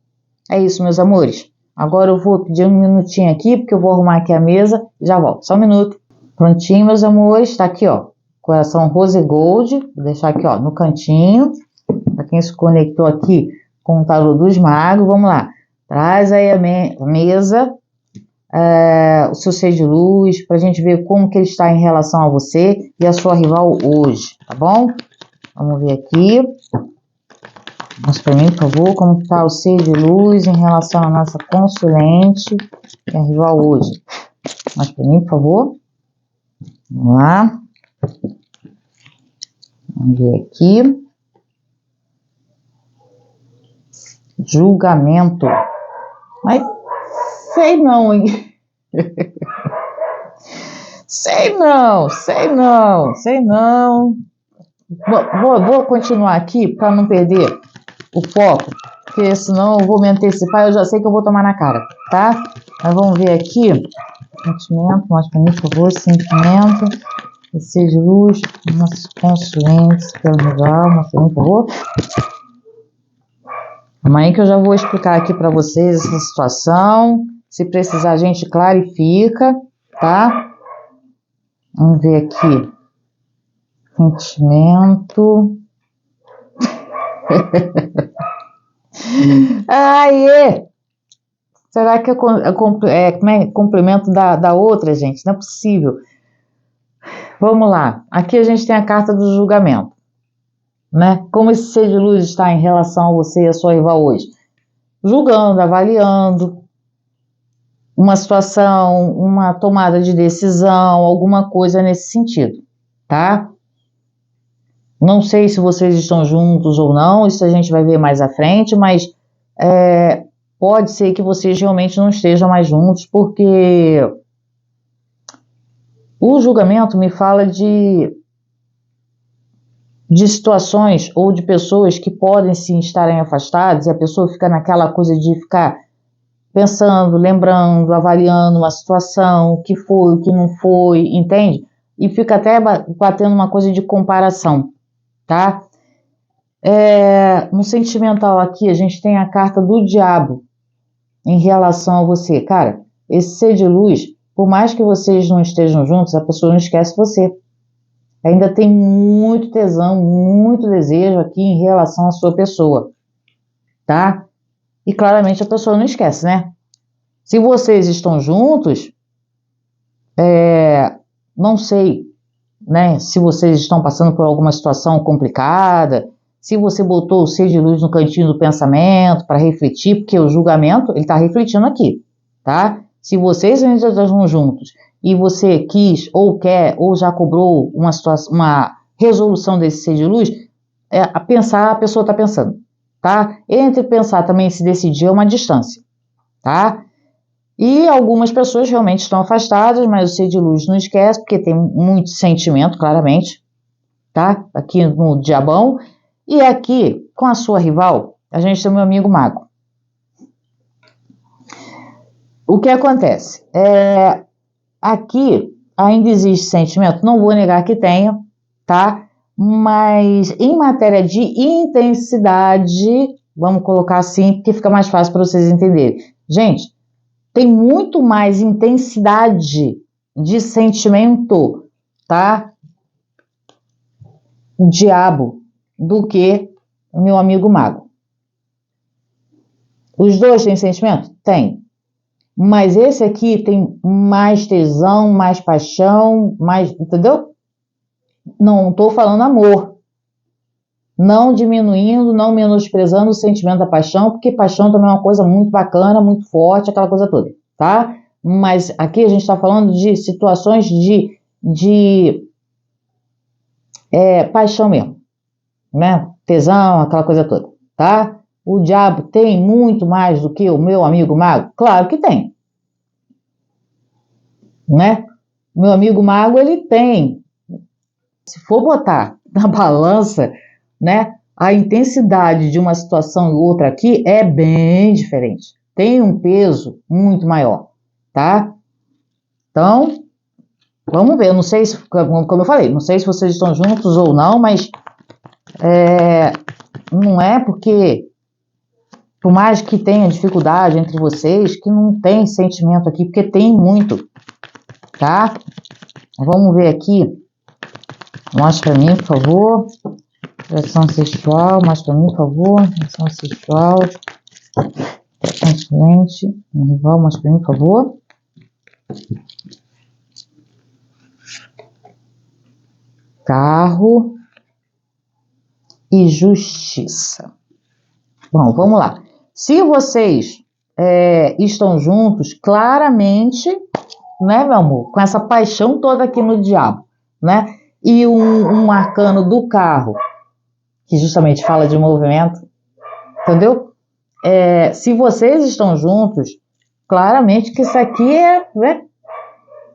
Speaker 1: É isso, meus amores. Agora eu vou pedir um minutinho aqui, porque eu vou arrumar aqui a mesa e já volto. Só um minuto. Prontinho, meus amores. Tá aqui, ó. Coração Rose Gold. Vou deixar aqui, ó, no cantinho. Para quem se conectou aqui com o tarô dos magos. Vamos lá. Traz aí a mesa, o seu ser de luz, pra gente ver como que ele está em relação a você e a sua rival hoje, tá bom? Vamos ver aqui. Mostra para mim, por favor, como está o ser de luz em relação à nossa consulente e a rival hoje. Mostra para mim, por favor. Vamos lá. Vamos ver aqui. Julgamento. Mas sei não, hein? Sei não. Vou continuar aqui para não perder o foco, porque senão eu vou me antecipar, eu já sei que eu vou tomar na cara, tá? Mas vamos ver aqui. Sentimento, mostra pra mim, por favor, sentimento, ser de luz, nossos consulentes pelo rival, mostra pra mim, por favor. Amanhã que eu já vou explicar aqui pra vocês essa situação, se precisar a gente clarifica, tá? Vamos ver aqui. Sentimento. Aê! Será que é complemento da outra, gente? Não é possível. Vamos lá. Aqui a gente tem a carta do julgamento, né? Como esse ser de luz está em relação a você e a sua rival hoje? Julgando, avaliando uma situação, uma tomada de decisão, alguma coisa nesse sentido, tá? Não sei se vocês estão juntos ou não, isso a gente vai ver mais à frente, mas pode ser que vocês realmente não estejam mais juntos, porque o julgamento me fala de situações ou de pessoas que podem sim estarem afastadas e a pessoa fica naquela coisa de ficar pensando, lembrando, avaliando uma situação, o que foi, o que não foi, entende? E fica até batendo uma coisa de comparação, tá? No sentimental aqui, a gente tem a carta do diabo em relação a você. Cara, esse ser de luz, por mais que vocês não estejam juntos, a pessoa não esquece você. Ainda tem muito tesão, muito desejo aqui em relação à sua pessoa, tá? E claramente a pessoa não esquece, né? Se vocês estão juntos, não sei, né? Se vocês estão passando por alguma situação complicada, se você botou o ser de luz no cantinho do pensamento para refletir, porque o julgamento, ele está refletindo aqui, tá? Se vocês ainda estão juntos e você quis ou quer ou já cobrou uma resolução desse ser de luz, a pessoa está pensando, tá? Entre pensar também e se decidir é uma distância, tá? E algumas pessoas realmente estão afastadas, mas o ser de luz não esquece, porque tem muito sentimento, claramente, tá? Aqui no Diabão. E aqui, com a sua rival, a gente tem o meu amigo mago. O que acontece? Aqui ainda existe sentimento, não vou negar que tenha, tá? Mas em matéria de intensidade, vamos colocar assim, porque fica mais fácil para vocês entenderem. Gente, tem muito mais intensidade de sentimento, tá? O diabo do que o meu amigo mago. Os dois têm sentimento? Tem. Mas esse aqui tem mais tesão, mais paixão, mais, entendeu? Não estou falando amor. Não diminuindo, não menosprezando o sentimento da paixão, porque paixão também é uma coisa muito bacana, muito forte, aquela coisa toda, tá? Mas aqui a gente está falando de situações de paixão mesmo, né? Tesão, aquela coisa toda, tá? O diabo tem muito mais do que o meu amigo mago? Claro que tem, né? Meu amigo mago, ele tem. Se for botar na balança, né, a intensidade de uma situação e outra aqui é bem diferente. Tem um peso muito maior, tá? Então, vamos ver. Eu não sei se, como eu falei, não sei se vocês estão juntos ou não, mas não é porque, por mais que tenha dificuldade entre vocês, que não tem sentimento aqui, porque tem muito, tá? Vamos ver aqui. Mostra pra mim, por favor. Atração sexual, mostra pra mim, por favor. Atração sexual. Excelente. Um rival, mostra pra mim, por favor. Carro e justiça. Bom, vamos lá. Se vocês estão juntos, claramente, né, meu amor, com essa paixão toda aqui no diabo, né? E um arcano do carro, que justamente fala de movimento, entendeu? Se vocês estão juntos, claramente que isso aqui né,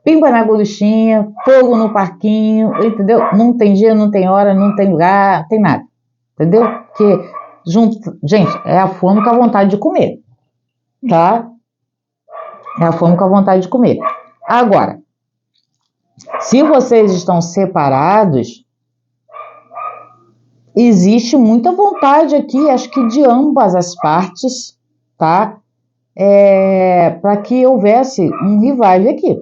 Speaker 1: pimba na gorduchinha, fogo no parquinho, entendeu? Não tem dia, não tem hora, não tem lugar, não tem nada, entendeu? Porque, gente, é a fome com a vontade de comer, tá? É a fome com a vontade de comer. Agora, se vocês estão separados, existe muita vontade aqui, acho que de ambas as partes, tá? Para que houvesse um revive aqui.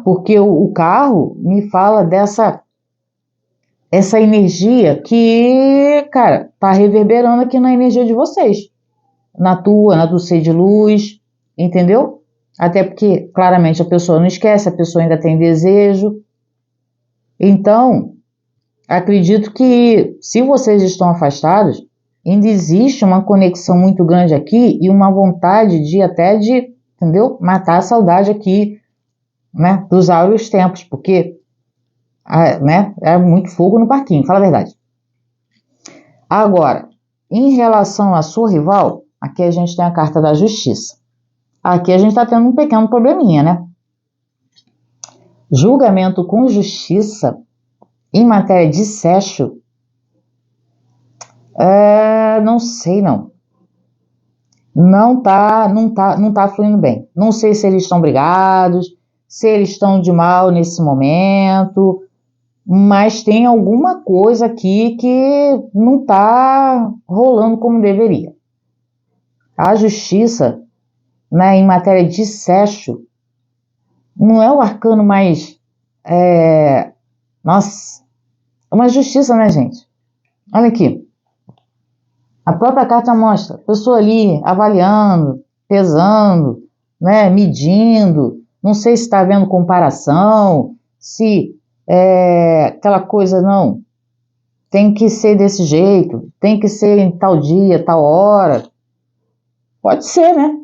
Speaker 1: Porque o carro me fala essa energia que, cara, tá reverberando aqui na energia de vocês. Na tua, na do ser de luz, entendeu? Até porque, claramente, a pessoa não esquece, a pessoa ainda tem desejo. Então, acredito que se vocês estão afastados, ainda existe uma conexão muito grande aqui e uma vontade de entendeu? Matar a saudade aqui, né? Dos áureos tempos, porque, né? É muito fogo no parquinho, fala a verdade. Agora, em relação à sua rival, aqui a gente tem a carta da justiça. Aqui a gente está tendo um pequeno probleminha, né? Julgamento com justiça em matéria de sexo, não sei não. Não tá fluindo bem. Não sei se eles estão brigados, se eles estão de mal nesse momento, mas tem alguma coisa aqui que não tá rolando como deveria. A justiça, né, em matéria de sexo, não é o arcano mais... Nossa, é uma justiça, né, gente? Olha aqui. A própria carta mostra a pessoa ali avaliando, pesando, né, medindo. Não sei se está havendo comparação, se aquela coisa, não, tem que ser desse jeito, tem que ser em tal dia, tal hora. Pode ser, né?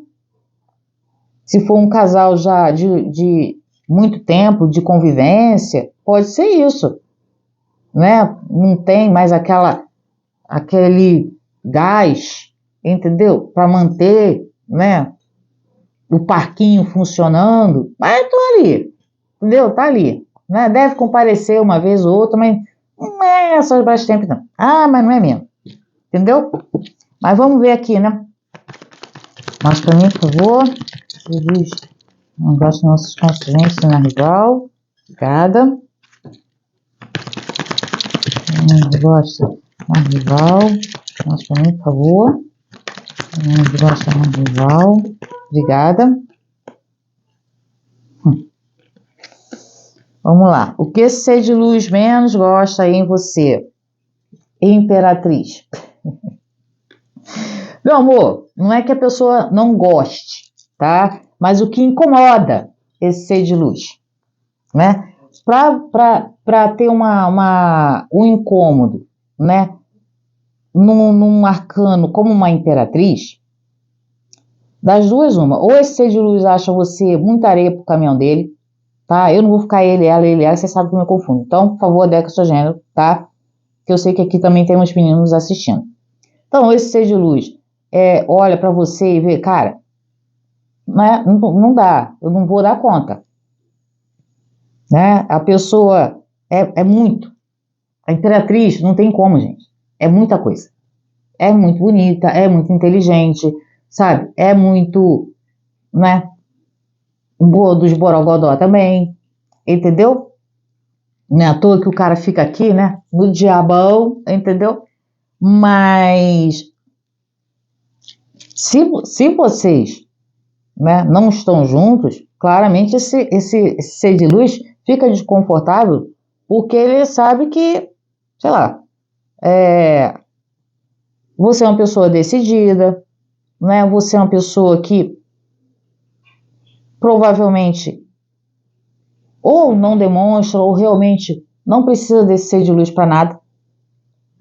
Speaker 1: Se for um casal já de muito tempo de convivência, pode ser isso, né? Não tem mais aquele gás, entendeu? Para manter, né, o parquinho funcionando. Mas tô ali, entendeu? Tá ali, né? Deve comparecer uma vez ou outra, mas não é só bastante tempo, não. Ah, mas não é mesmo, entendeu? Mas vamos ver aqui, né? Mostra pra mim, por favor. Jesus, não gosto de nossos conscientes na rival. Obrigada. Não gosto na rival. Mostra pra mim, por favor. Não gosto na rival. Obrigada. Vamos lá. O que ser de luz menos gosta aí em você? Imperatriz. Meu amor, não é que a pessoa não goste, tá? Mas o que incomoda esse ser de luz, né? Para ter um incômodo, né? Num arcano como uma imperatriz, das duas, uma. Ou esse ser de luz acha você muita areia pro caminhão dele, tá? Eu não vou ficar ele, ela, você sabe que eu me confundo. Então, por favor, adequa o seu gênero, tá? Que eu sei que aqui também tem uns meninos assistindo. Então, esse ser de luz olha pra você e vê, cara, não dá, eu não vou dar conta, né? A pessoa é muito. A imperatriz não tem como, gente. É muita coisa. É muito bonita, é muito inteligente, sabe? É muito, né? Boa dos borogodó também, entendeu? Não é à toa que o cara fica aqui, né? No diabão, entendeu? Mas se vocês, né, não estão juntos, claramente esse ser de luz fica desconfortável porque ele sabe que, sei lá, você é uma pessoa decidida, né? Você é uma pessoa que provavelmente ou não demonstra ou realmente não precisa desse ser de luz para nada,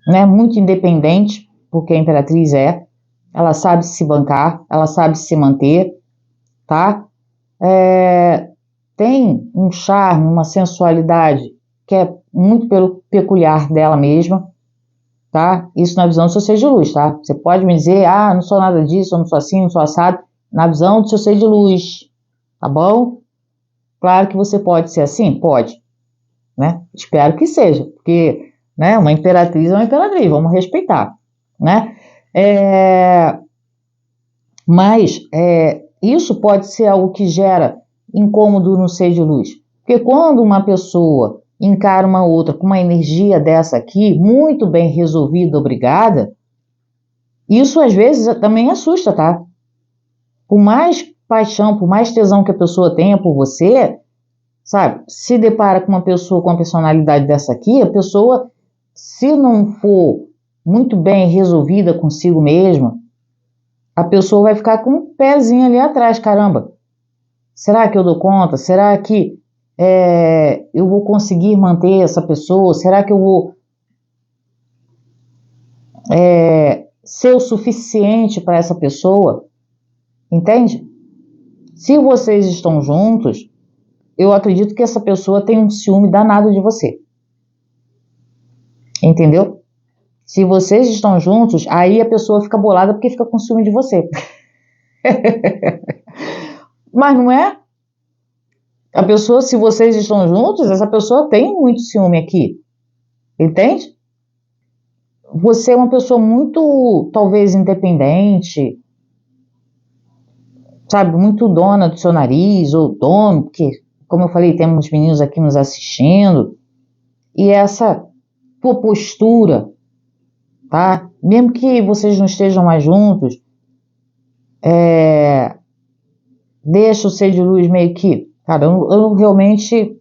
Speaker 1: né? Muito independente, porque a imperatriz ela sabe se bancar, ela sabe se manter, tá? Tem um charme, uma sensualidade que é muito peculiar dela mesma, tá? Isso na visão do seu ser de luz, tá? Você pode me dizer, não sou nada disso, eu não sou assim, não sou assado, na visão do seu ser de luz, tá bom? Claro que você pode ser assim? Pode, né? Espero que seja, porque, né, uma imperatriz é uma imperatriz, vamos respeitar, né? Mas isso pode ser algo que gera incômodo no ser de luz, porque quando uma pessoa encara uma outra com uma energia dessa aqui, muito bem resolvida, obrigada, isso às vezes também assusta, tá? Por mais paixão, por mais tesão que a pessoa tenha por você, sabe? Se depara com uma pessoa com uma personalidade dessa aqui, a pessoa, se não for muito bem resolvida consigo mesma, a pessoa vai ficar com um pezinho ali atrás, caramba. Será que eu dou conta? Será que eu vou conseguir manter essa pessoa? Será que eu vou ser o suficiente para essa pessoa? Entende? Se vocês estão juntos, eu acredito que essa pessoa tem um ciúme danado de você. Entendeu? Se vocês estão juntos, aí a pessoa fica bolada porque fica com ciúme de você. Mas não é? A pessoa, se vocês estão juntos, essa pessoa tem muito ciúme aqui. Entende? Você é uma pessoa muito, talvez, independente, sabe? Muito dona do seu nariz, ou dono, porque, como eu falei, temos meninos aqui nos assistindo. E essa tua postura, tá? Mesmo que vocês não estejam mais juntos, deixa o ser de luz meio que, cara, eu realmente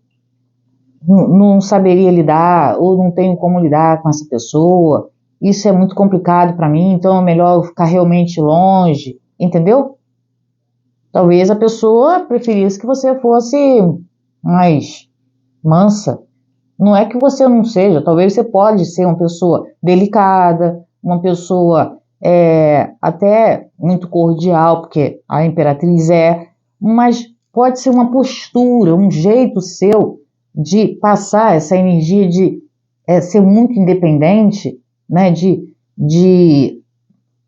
Speaker 1: não saberia lidar, ou não tenho como lidar com essa pessoa, isso é muito complicado para mim, então é melhor eu ficar realmente longe, entendeu? Talvez a pessoa preferisse que você fosse mais mansa. Não é que você não seja, talvez você pode ser uma pessoa delicada, uma pessoa até muito cordial, porque a imperatriz mas pode ser uma postura, um jeito seu de passar essa energia de ser muito independente, né,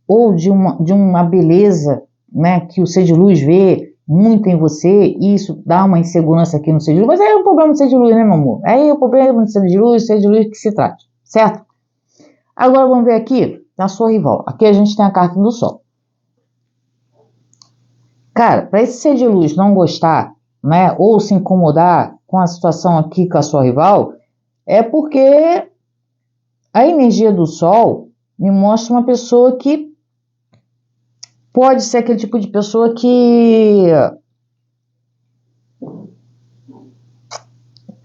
Speaker 1: ou de uma beleza, né, que o ser de luz vê muito em você, e isso dá uma insegurança aqui no ser de luz, mas aí é um problema do ser de luz, né, meu amor? Aí é o problema do ser de luz que se trata, certo? Agora vamos ver aqui na sua rival. Aqui a gente tem a carta do Sol. Cara, para esse ser de luz não gostar, né, ou se incomodar com a situação aqui com a sua rival, é porque a energia do Sol me mostra uma pessoa que pode ser aquele tipo de pessoa que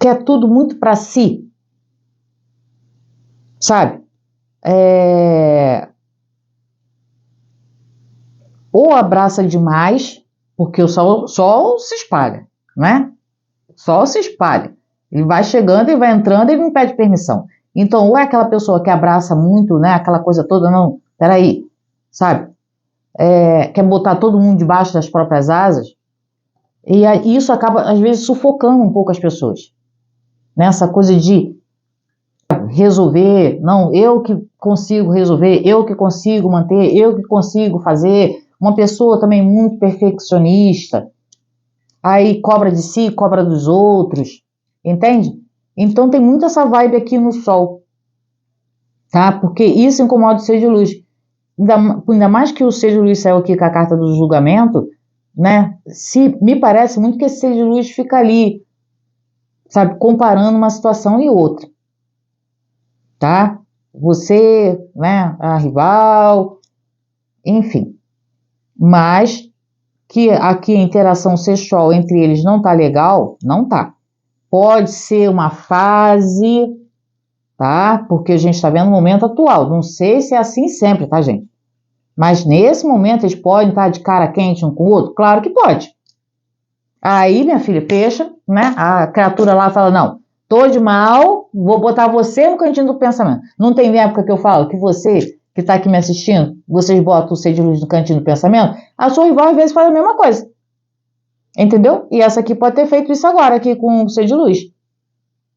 Speaker 1: quer tudo muito para si, sabe? ou abraça demais, porque o sol se espalha, né? O sol se espalha. Ele vai chegando e vai entrando e ele não pede permissão. Então, ou é aquela pessoa que abraça muito, né? Aquela coisa toda, não, peraí, sabe? Quer botar todo mundo debaixo das próprias asas. E isso acaba, às vezes, sufocando um pouco as pessoas. Nessa coisa de resolver, não, eu que consigo resolver, eu que consigo manter, eu que consigo fazer. Uma pessoa também muito perfeccionista, aí cobra de si, cobra dos outros, entende? Então tem muito essa vibe aqui no Sol, tá? Porque isso incomoda o ser de luz. Ainda mais que o ser de luz saiu aqui com a carta do julgamento, né? Me parece muito que esse ser de luz fica ali, sabe, comparando uma situação e outra, tá? Você, né, a rival, enfim. Mas que aqui a interação sexual entre eles não tá legal, não tá. Pode ser uma fase, tá? Porque a gente está vendo o momento atual. Não sei se é assim sempre, tá, gente? Mas nesse momento eles podem estar de cara quente um com o outro? Claro que pode. Aí, minha filha, fecha, né? A criatura lá fala, não, tô de mal, vou botar você no cantinho do pensamento. Não tem época que eu falo que você, que tá aqui me assistindo, vocês botam o ser de luz no cantinho do pensamento? A sua rival, às vezes, faz a mesma coisa. Entendeu? E essa aqui pode ter feito isso agora, aqui com o ser de luz.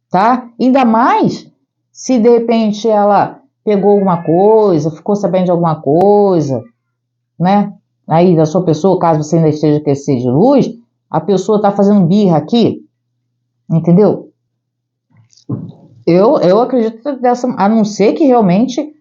Speaker 1: Tá? Ainda mais se, de repente, ela pegou alguma coisa, ficou sabendo de alguma coisa, né? Aí, da sua pessoa, caso você ainda esteja com esse ser de luz, a pessoa tá fazendo birra aqui, entendeu? Eu acredito dessa, a não ser que realmente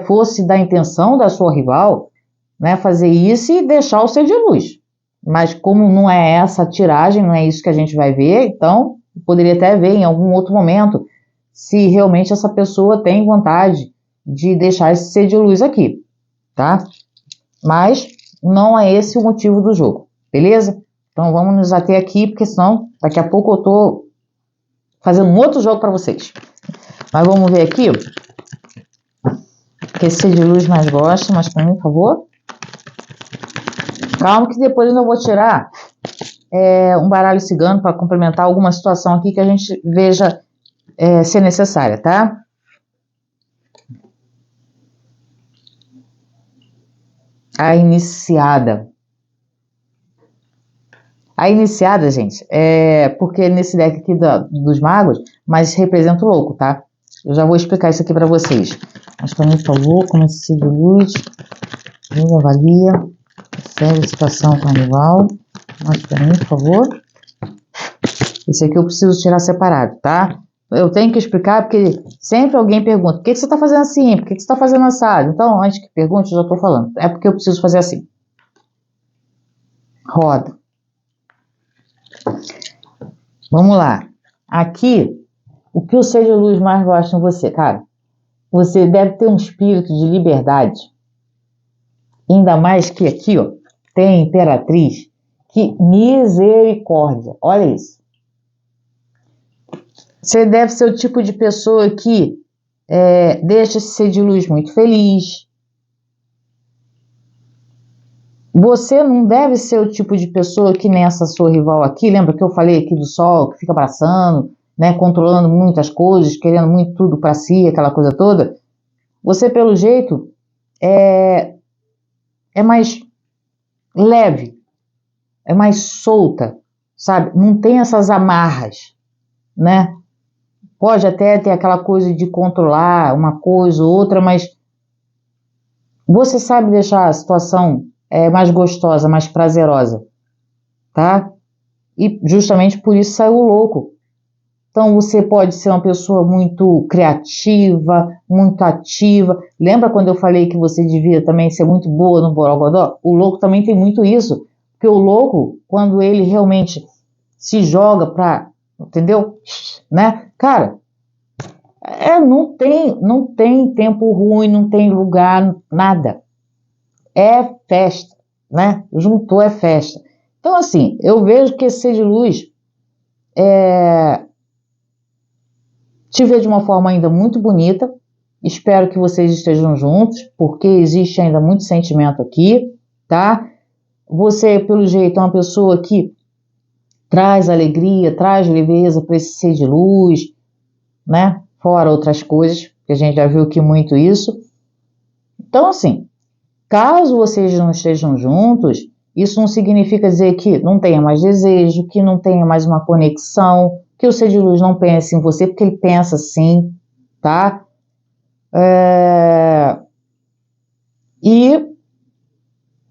Speaker 1: fosse da intenção da sua rival, né, fazer isso e deixar o ser de luz. Mas como não é essa a tiragem, não é isso que a gente vai ver, então poderia até ver em algum outro momento se realmente essa pessoa tem vontade de deixar esse ser de luz aqui, tá? Mas não é esse o motivo do jogo, beleza? Então vamos nos ater aqui, porque senão daqui a pouco eu tô fazendo um outro jogo para vocês. Mas vamos ver aqui, que esse ser de luz mais gosta, mas para mim, por favor. Calma que depois eu vou tirar um baralho cigano para complementar alguma situação aqui que a gente veja ser necessária, tá? A iniciada. A iniciada, gente, porque nesse deck aqui dos magos, mas representa o louco, tá? Eu já vou explicar isso aqui para vocês. Mas para mim, por favor, como esse ser de luz, me avalia, serve a situação com o rival. Mas para mim, por favor. Esse aqui eu preciso tirar separado, tá? Eu tenho que explicar porque sempre alguém pergunta, por que você está fazendo assim? Por que você está fazendo assado? Então, antes que pergunte, eu já estou falando. É porque eu preciso fazer assim. Roda. Vamos lá. Aqui, o que o ser de luz mais gosta em você, cara? Você deve ter um espírito de liberdade. Ainda mais que aqui, ó, tem a Imperatriz. Que misericórdia. Olha isso. Você deve ser o tipo de pessoa que deixa esse ser de luz muito feliz. Você não deve ser o tipo de pessoa que nessa sua rival aqui, lembra que eu falei aqui do Sol, que fica abraçando, né, controlando muitas coisas, querendo muito tudo para si, aquela coisa toda. Você, pelo jeito, é mais leve, é mais solta, sabe? Não tem essas amarras, né? Pode até ter aquela coisa de controlar uma coisa ou outra, mas você sabe deixar a situação mais gostosa, mais prazerosa, tá? E justamente por isso saiu o louco. Então você pode ser uma pessoa muito criativa, muito ativa. Lembra quando eu falei que você devia também ser muito boa no borogodó? O louco também tem muito isso. Porque o louco, quando ele realmente se joga pra, entendeu? Né? Cara, não tem tempo ruim, não tem lugar, nada. É festa, né? Juntou é festa. Então, assim, eu vejo que esse ser de luz te vê de uma forma ainda muito bonita. Espero que vocês estejam juntos, porque existe ainda muito sentimento aqui, tá? Você, pelo jeito, é uma pessoa que traz alegria, traz leveza para esse ser de luz, né? Fora outras coisas, que a gente já viu aqui muito isso. Então, assim, caso vocês não estejam juntos, isso não significa dizer que não tenha mais desejo, que não tenha mais uma conexão, que o ser de luz não pense em você, porque ele pensa sim, tá? E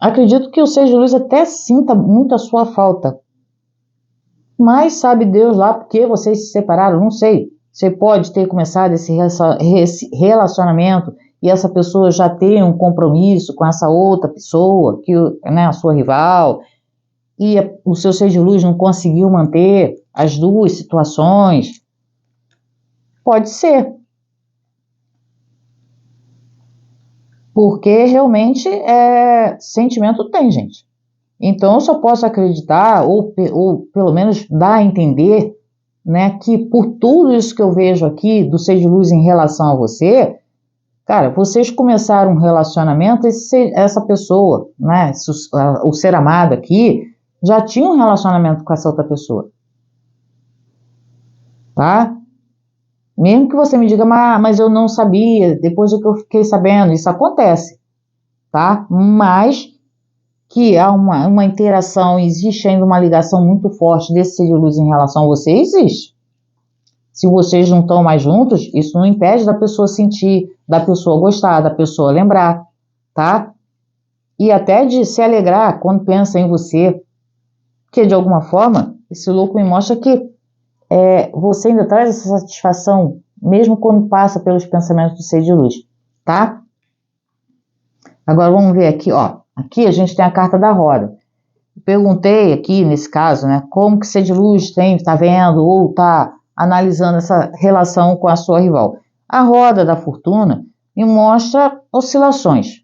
Speaker 1: acredito que o ser de luz até sinta muito a sua falta. Mas sabe Deus lá porque vocês se separaram, não sei. Você pode ter começado esse relacionamento e essa pessoa já tem um compromisso com essa outra pessoa, que, né, a sua rival, e o seu ser de luz não conseguiu manter as duas situações. Pode ser. Porque realmente sentimento tem, gente. Então eu só posso acreditar, ou pelo menos dar a entender, né, que por tudo isso que eu vejo aqui do ser de luz em relação a você, cara, vocês começaram um relacionamento, essa pessoa, né, o ser amado aqui, já tinha um relacionamento com essa outra pessoa. Tá? Mesmo que você me diga, mas eu não sabia, depois do que eu fiquei sabendo, isso acontece, tá? Mas que há uma interação, existe ainda uma ligação muito forte desse ser de luz em relação a você, existe. Se vocês não estão mais juntos, isso não impede da pessoa sentir, da pessoa gostar, da pessoa lembrar, tá? E até de se alegrar quando pensa em você, porque de alguma forma, esse louco me mostra que você ainda traz essa satisfação, mesmo quando passa pelos pensamentos do ser de luz, tá? Agora vamos ver aqui, ó. Aqui a gente tem a carta da roda. Perguntei aqui, nesse caso, né, como que ser de luz tá vendo ou tá analisando essa relação com a sua rival. A roda da fortuna me mostra oscilações.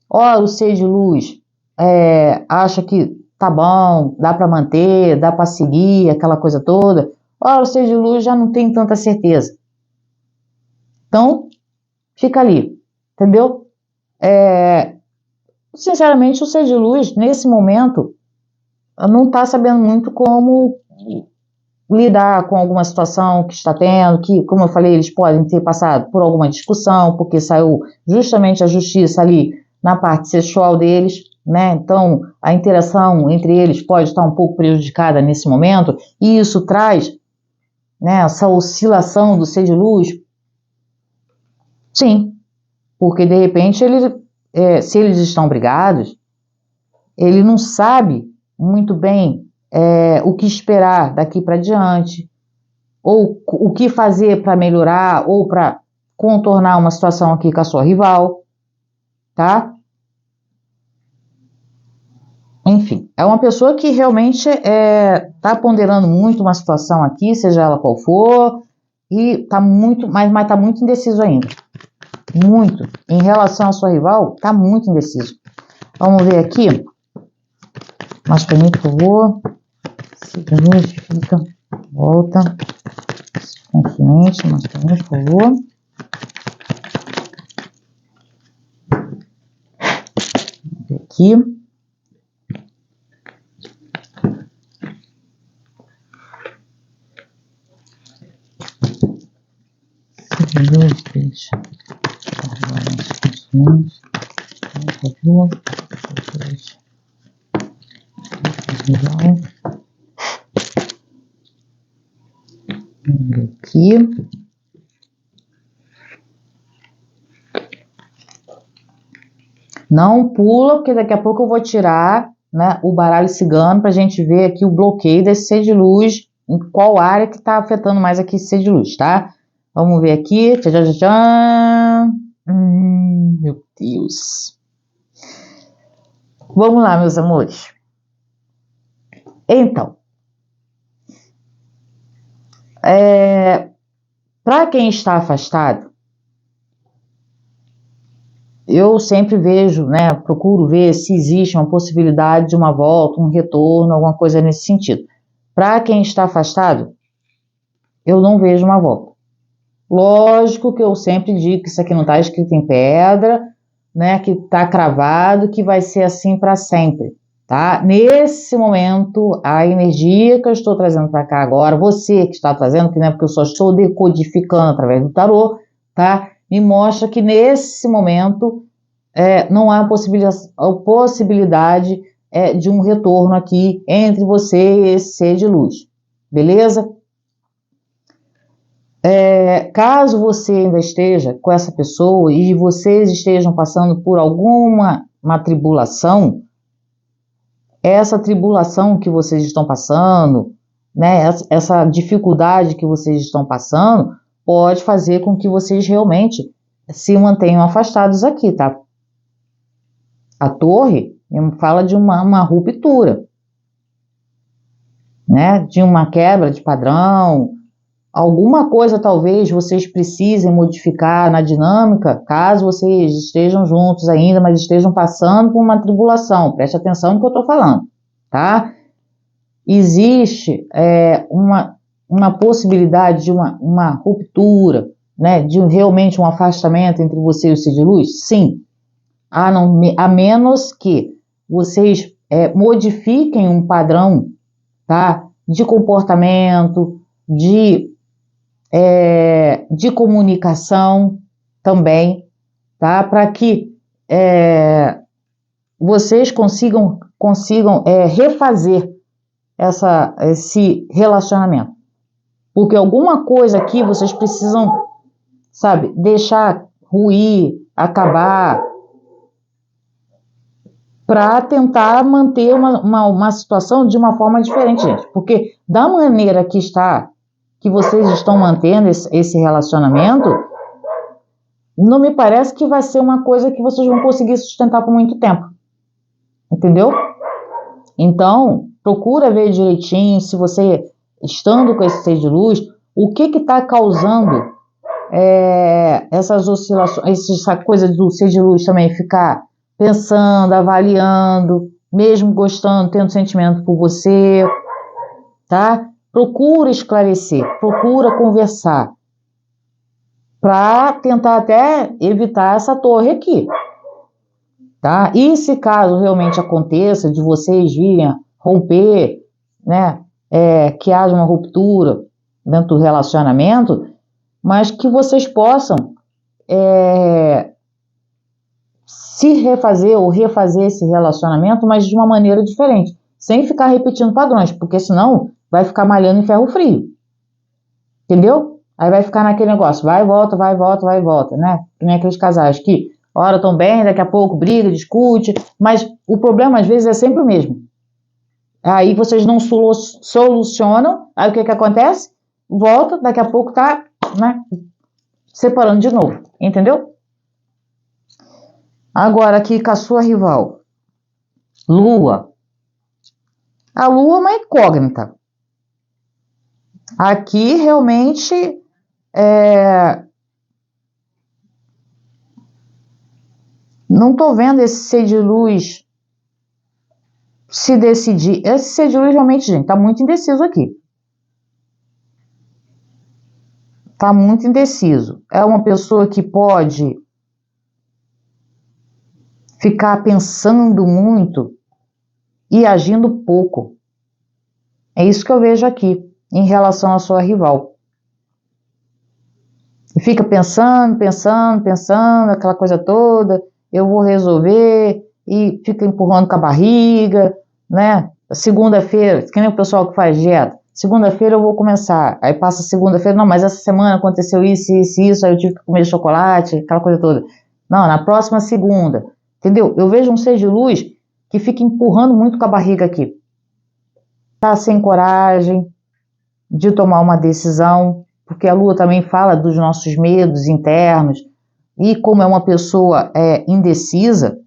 Speaker 1: Ó, o ser de luz acha que tá bom, dá para manter, dá para seguir, aquela coisa toda. Ó, o ser de luz já não tem tanta certeza. Então, fica ali, entendeu? Sinceramente, o ser de luz, nesse momento, não está sabendo muito como lidar com alguma situação que está tendo, que, como eu falei, eles podem ter passado por alguma discussão, porque saiu justamente a justiça ali na parte sexual deles, né? Então, a interação entre eles pode estar um pouco prejudicada nesse momento, e isso traz, né, essa oscilação do ser de luz. Sim, porque de repente se eles estão brigados, ele não sabe muito bem o que esperar daqui para diante, ou o que fazer para melhorar, ou para contornar uma situação aqui com a sua rival, tá? Enfim, é uma pessoa que realmente está ponderando muito uma situação aqui, seja ela qual for, e está muito, mas está muito indeciso ainda. Muito. Em relação à sua rival, está muito indeciso. Vamos ver aqui. Mais para mim, por favor. Fica. Volta. Confluente. Mais para mim, por favor. Vamos ver aqui. Aqui. Não pula, porque daqui a pouco eu vou tirar, né, o baralho cigano para a gente ver aqui o bloqueio desse ser de luz, em qual área que está afetando mais aqui esse ser de luz, tá? Vamos ver aqui. Meu Deus. Vamos lá, meus amores. Então, para quem está afastado, eu sempre vejo, né, procuro ver se existe uma possibilidade de uma volta, um retorno, alguma coisa nesse sentido. Para quem está afastado, eu não vejo uma volta. Lógico que eu sempre digo que isso aqui não está escrito em pedra, né, que está cravado, que vai ser assim para sempre. tá? Nesse momento, a energia que eu estou trazendo para cá agora, você que está trazendo, que não é porque eu só estou decodificando através do tarô, tá? Me mostra que nesse momento não há possibilidade de um retorno aqui entre você e esse ser de luz, beleza? Caso você ainda esteja com essa pessoa e vocês estejam passando por alguma tribulação, essa tribulação que vocês estão passando, né, essa dificuldade que vocês estão passando, pode fazer com que vocês realmente se mantenham afastados aqui, tá? A torre fala de uma ruptura, né, de uma quebra de padrão. Alguma coisa talvez vocês precisem modificar na dinâmica, caso vocês estejam juntos ainda, mas estejam passando por uma tribulação. Preste atenção no que eu estou falando, tá? Existe uma possibilidade de uma ruptura, né? De realmente um afastamento entre você e o ser de luz? Sim. A menos que vocês modifiquem um padrão, tá? De comportamento, de comunicação também, tá? Para que vocês consigam refazer esse relacionamento. Porque alguma coisa aqui vocês precisam, sabe, deixar ruir, acabar, para tentar manter uma situação de uma forma diferente, gente. Porque da maneira que vocês estão mantendo esse relacionamento, não me parece que vai ser uma coisa que vocês vão conseguir sustentar por muito tempo. Entendeu? Então, procura ver direitinho, se você, estando com esse ser de luz, o que está causando essas oscilações, essa coisa do ser de luz também, ficar pensando, avaliando, mesmo gostando, tendo sentimento por você, tá? Procura esclarecer, procura conversar, para tentar até evitar essa torre aqui, tá? E se caso realmente aconteça de vocês virem romper, né, que haja uma ruptura dentro do relacionamento, mas que vocês possam se refazer ou refazer esse relacionamento, mas de uma maneira diferente, sem ficar repetindo padrões, porque senão vai ficar malhando em ferro frio, entendeu? Aí vai ficar naquele negócio, vai e volta, né? Que nem aqueles casais que, ora estão bem, daqui a pouco briga, discute, mas o problema às vezes é sempre o mesmo. Aí vocês não solucionam, aí o que acontece? Volta, daqui a pouco tá, né, separando de novo, entendeu? Agora aqui com a sua rival, Lua. A Lua é uma incógnita. Aqui realmente não estou vendo esse ser de luz se decidir. Esse ser de luz realmente, gente, está muito indeciso aqui. Está muito indeciso. É uma pessoa que pode ficar pensando muito e agindo pouco. É isso que eu vejo aqui em relação à sua rival. E fica pensando, aquela coisa toda, eu vou resolver, e fica empurrando com a barriga, né? Segunda-feira, que nem o pessoal que faz dieta, segunda-feira eu vou começar, aí passa segunda-feira, não, mas essa semana aconteceu isso, aí eu tive que comer chocolate, aquela coisa toda. Não, na próxima segunda, entendeu? Eu vejo um ser de luz que fica empurrando muito com a barriga aqui. Tá sem coragem de tomar uma decisão, porque a Lua também fala dos nossos medos internos, e como é uma pessoa indecisa,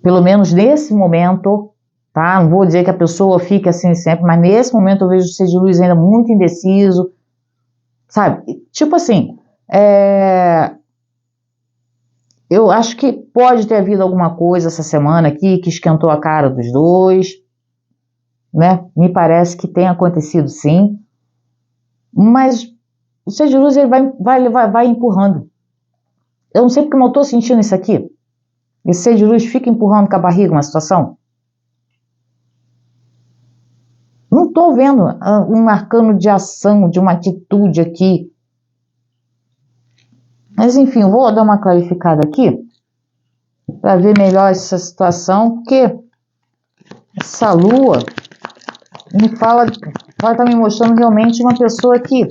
Speaker 1: pelo menos nesse momento, tá? Não vou dizer que a pessoa fique assim sempre, mas nesse momento eu vejo o ser de luz ainda muito indeciso, sabe? Tipo assim, eu acho que pode ter havido alguma coisa essa semana aqui que esquentou a cara dos dois, né? Me parece que tem acontecido sim, mas o ser de luz ele vai empurrando. Eu não sei porque eu estou sentindo isso aqui. Esse ser de luz fica empurrando com a barriga uma situação? Não estou vendo um arcano de ação, de uma atitude aqui. Mas enfim, eu vou dar uma clarificada aqui para ver melhor essa situação, porque essa lua me fala, vai estar me mostrando realmente uma pessoa que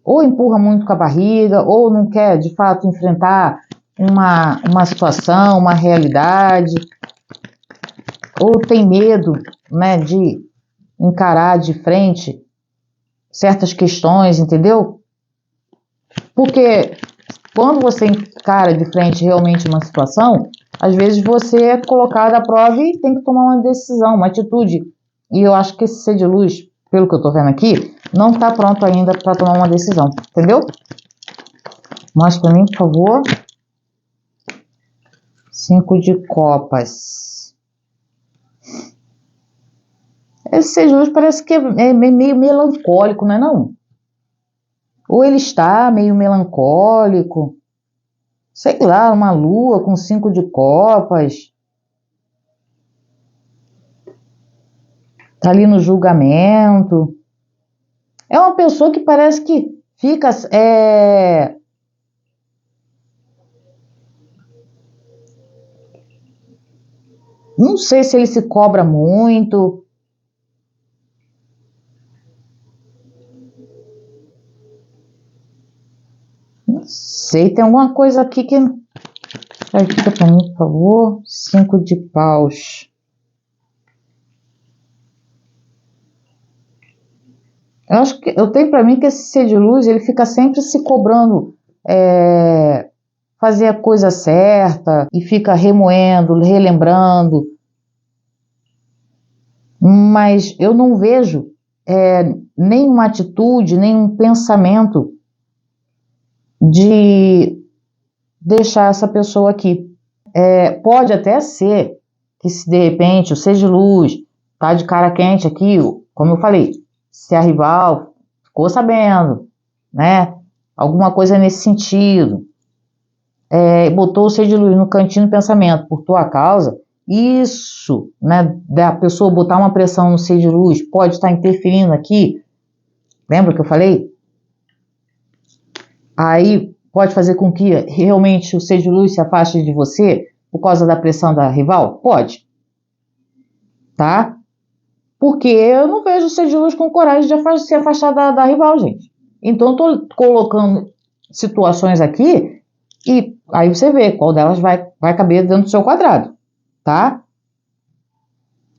Speaker 1: ou empurra muito com a barriga, ou não quer de fato enfrentar uma situação, uma realidade, ou tem medo, né, de encarar de frente certas questões, entendeu? Porque quando você encara de frente realmente uma situação, às vezes você é colocado à prova e tem que tomar uma decisão, uma atitude. E eu acho que esse ser de luz, pelo que eu tô vendo aqui, não está pronto ainda para tomar uma decisão, entendeu? Mostra para mim, por favor. 5 de copas. Esse ser de luz parece que é meio melancólico, não é não? Ou ele está meio melancólico, sei lá, uma lua com 5 de copas, tá ali no julgamento. É uma pessoa que parece que fica, não sei se ele se cobra muito. Não sei, tem alguma coisa aqui que... Fica para mim, por favor. 5 de paus. Eu acho que eu tenho para mim que esse ser de luz ele fica sempre se cobrando fazer a coisa certa e fica remoendo, relembrando. Mas eu não vejo nenhuma atitude, nenhum pensamento de deixar essa pessoa aqui. Pode até ser que se de repente o ser de luz tá de cara quente aqui, como eu falei, se a rival ficou sabendo, né? Alguma coisa nesse sentido, botou o ser de luz no cantinho do pensamento por tua causa, isso, né, da pessoa botar uma pressão no ser de luz pode estar interferindo aqui. Lembra que eu falei? Aí pode fazer com que realmente o ser de luz se afaste de você por causa da pressão da rival? Pode. Tá? Porque eu não vejo o ser de luz com coragem de se afastar da rival, gente. Então eu tô colocando situações aqui e aí você vê qual delas vai caber dentro do seu quadrado. Tá?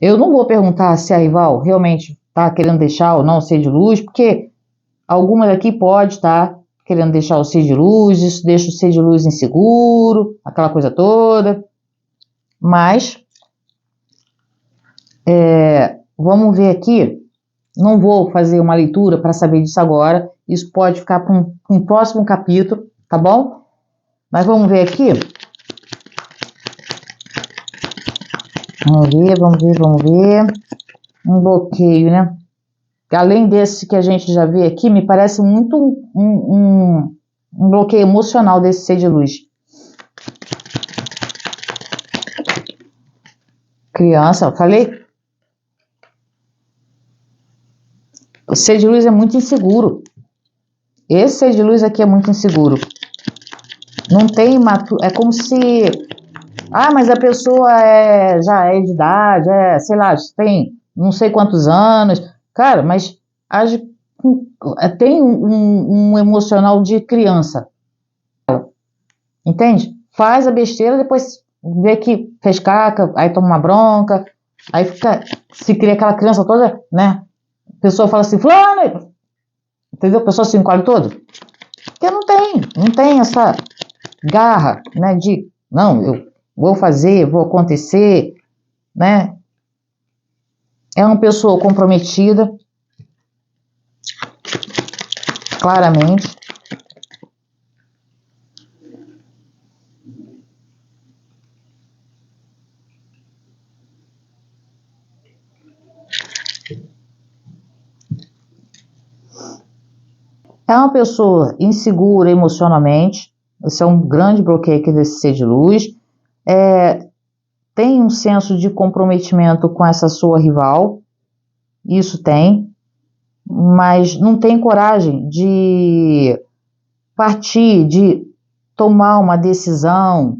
Speaker 1: Eu não vou perguntar se a rival realmente tá querendo deixar ou não o ser de luz, porque algumas aqui pode estar querendo deixar o ser de luz, isso deixa o ser de luz inseguro, aquela coisa toda. Mas, vamos ver aqui. Não vou fazer uma leitura para saber disso agora. Isso pode ficar para um próximo capítulo, tá bom? Mas vamos ver aqui. Vamos ver. Um bloqueio, né? Além desse que a gente já vê aqui, me parece muito um bloqueio emocional desse ser de luz. Criança, eu falei? O ser de luz é muito inseguro. Esse ser de luz aqui é muito inseguro. Não tem é como se... mas a pessoa já é de idade, sei lá, tem não sei quantos anos. Cara, mas tem um emocional de criança. Entende? Faz a besteira, depois vê que fez caca, aí toma uma bronca, aí se cria aquela criança toda, né? A pessoa fala assim, fulano, entendeu? A pessoa se encolhe todo. Porque não tem essa garra, né? De, não, eu vou fazer, vou acontecer, né? É uma pessoa comprometida, claramente. É uma pessoa insegura emocionalmente. Esse é um grande bloqueio aqui desse ser de luz. tem um senso de comprometimento com essa sua rival, isso tem, mas não tem coragem de partir, de tomar uma decisão.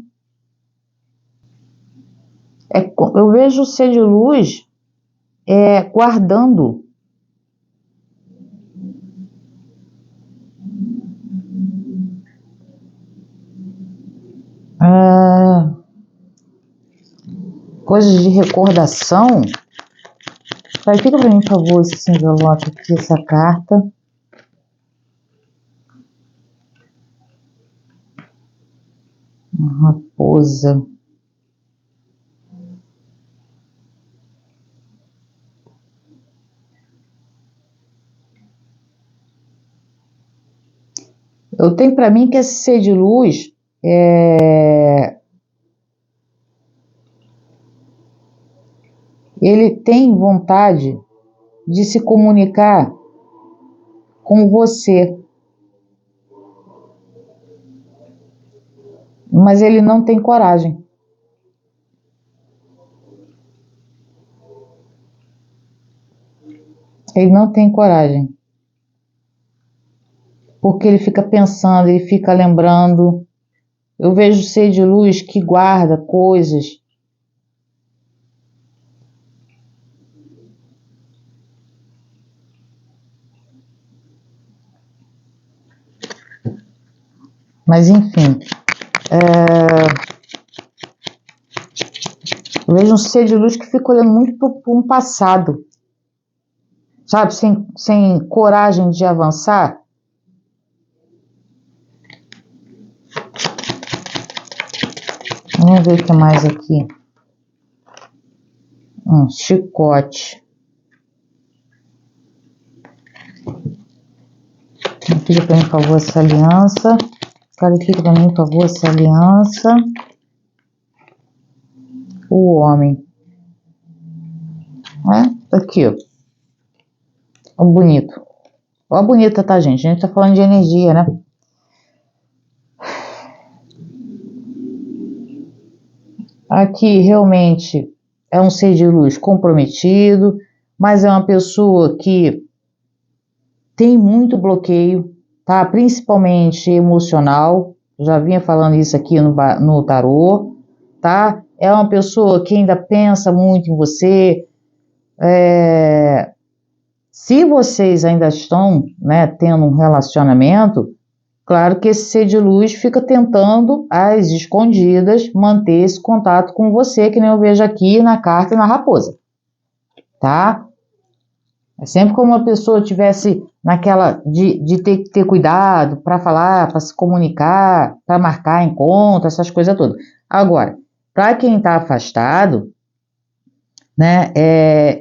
Speaker 1: Eu vejo o ser de luz guardando. Coisas de recordação. Fica para mim, por favor, esse envelope aqui, essa carta. Uma raposa. Eu tenho para mim que esse ser de luz ele tem vontade de se comunicar com você, mas ele não tem coragem. Ele não tem coragem. Porque ele fica pensando, ele fica lembrando. Eu vejo ser de luz que guarda coisas. Mas enfim, eu vejo um ser de luz que fica olhando muito para um passado, sabe, sem coragem de avançar. Vamos ver o que mais aqui. Chicote. Fica para mim, por favor, essa aliança. Clarifica para mim, por favor, essa aliança. O homem. Aqui, ó. Ó, bonito. Ó, bonita, tá, gente? A gente tá falando de energia, né? Aqui, realmente, é um ser de luz comprometido, mas é uma pessoa que tem muito bloqueio, tá? Principalmente emocional. Já vinha falando isso aqui no tarô, tá? É uma pessoa que ainda pensa muito em você. Se vocês ainda estão, né, tendo um relacionamento, claro que esse ser de luz fica tentando, às escondidas, manter esse contato com você, que nem eu vejo aqui na carta e na raposa, tá? É sempre como uma pessoa tivesse naquela de ter que ter cuidado para falar, para se comunicar, para marcar encontro, essas coisas todas. Agora, para quem está afastado, né,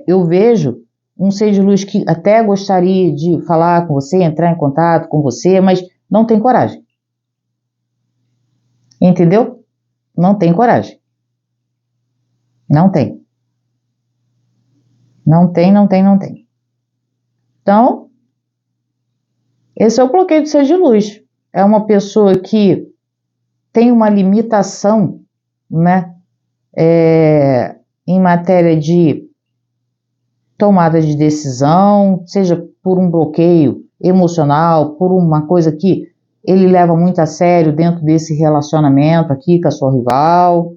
Speaker 1: eu vejo um ser de luz que até gostaria de falar com você, entrar em contato com você, mas não tem coragem. Entendeu? Não tem coragem. Não tem. Não tem, não tem, não tem. Então, esse é o bloqueio do ser de luz. É uma pessoa que tem uma limitação, né, em matéria de tomada de decisão, seja por um bloqueio emocional, por uma coisa que ele leva muito a sério dentro desse relacionamento aqui com a sua rival.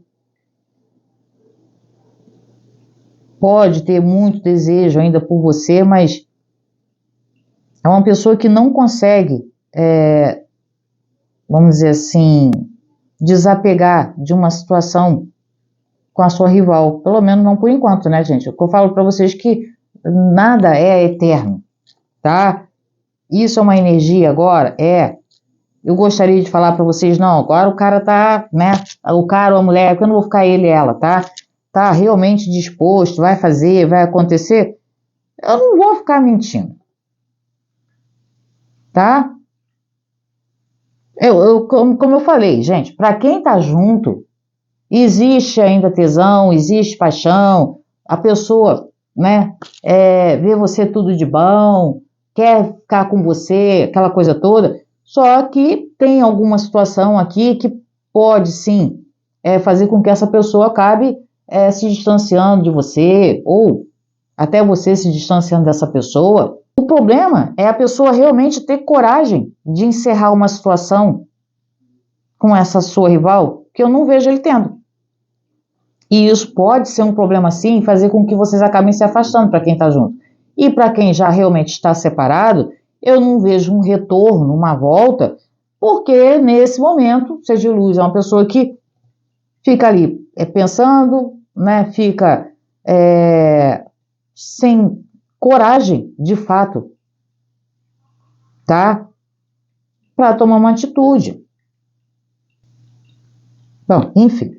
Speaker 1: Pode ter muito desejo ainda por você, mas é uma pessoa que não consegue, vamos dizer assim, desapegar de uma situação com a sua rival. Pelo menos não por enquanto, né, gente? Eu falo para vocês que nada é eterno, tá? Isso é uma energia agora? Eu gostaria de falar para vocês, não, agora o cara tá, né, o cara ou a mulher, porque eu não vou ficar ele e ela, tá? Tá realmente disposto, vai fazer, vai acontecer? Eu não vou ficar mentindo, tá? Como eu falei, gente, para quem tá junto, existe ainda tesão, existe paixão, a pessoa, né, vê você tudo de bom, quer ficar com você, aquela coisa toda, só que tem alguma situação aqui que pode sim fazer com que essa pessoa acabe se distanciando de você, ou até você se distanciando dessa pessoa. O problema é a pessoa realmente ter coragem de encerrar uma situação com essa sua rival, que eu não vejo ele tendo. E isso pode ser um problema sim, fazer com que vocês acabem se afastando para quem está junto. E para quem já realmente está separado, eu não vejo um retorno, uma volta, porque nesse momento, seja luz, é uma pessoa que fica ali pensando, né, fica sem coragem, de fato, tá? Para tomar uma atitude. Bom, enfim,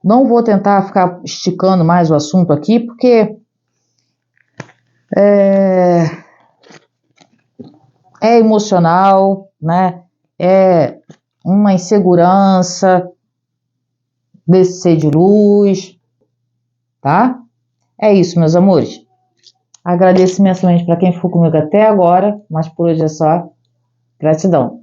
Speaker 1: não vou tentar ficar esticando mais o assunto aqui, porque é emocional, né? É uma insegurança desse ser de luz, tá? É isso, meus amores. Agradeço imensamente para quem ficou comigo até agora, mas por hoje é só. Gratidão.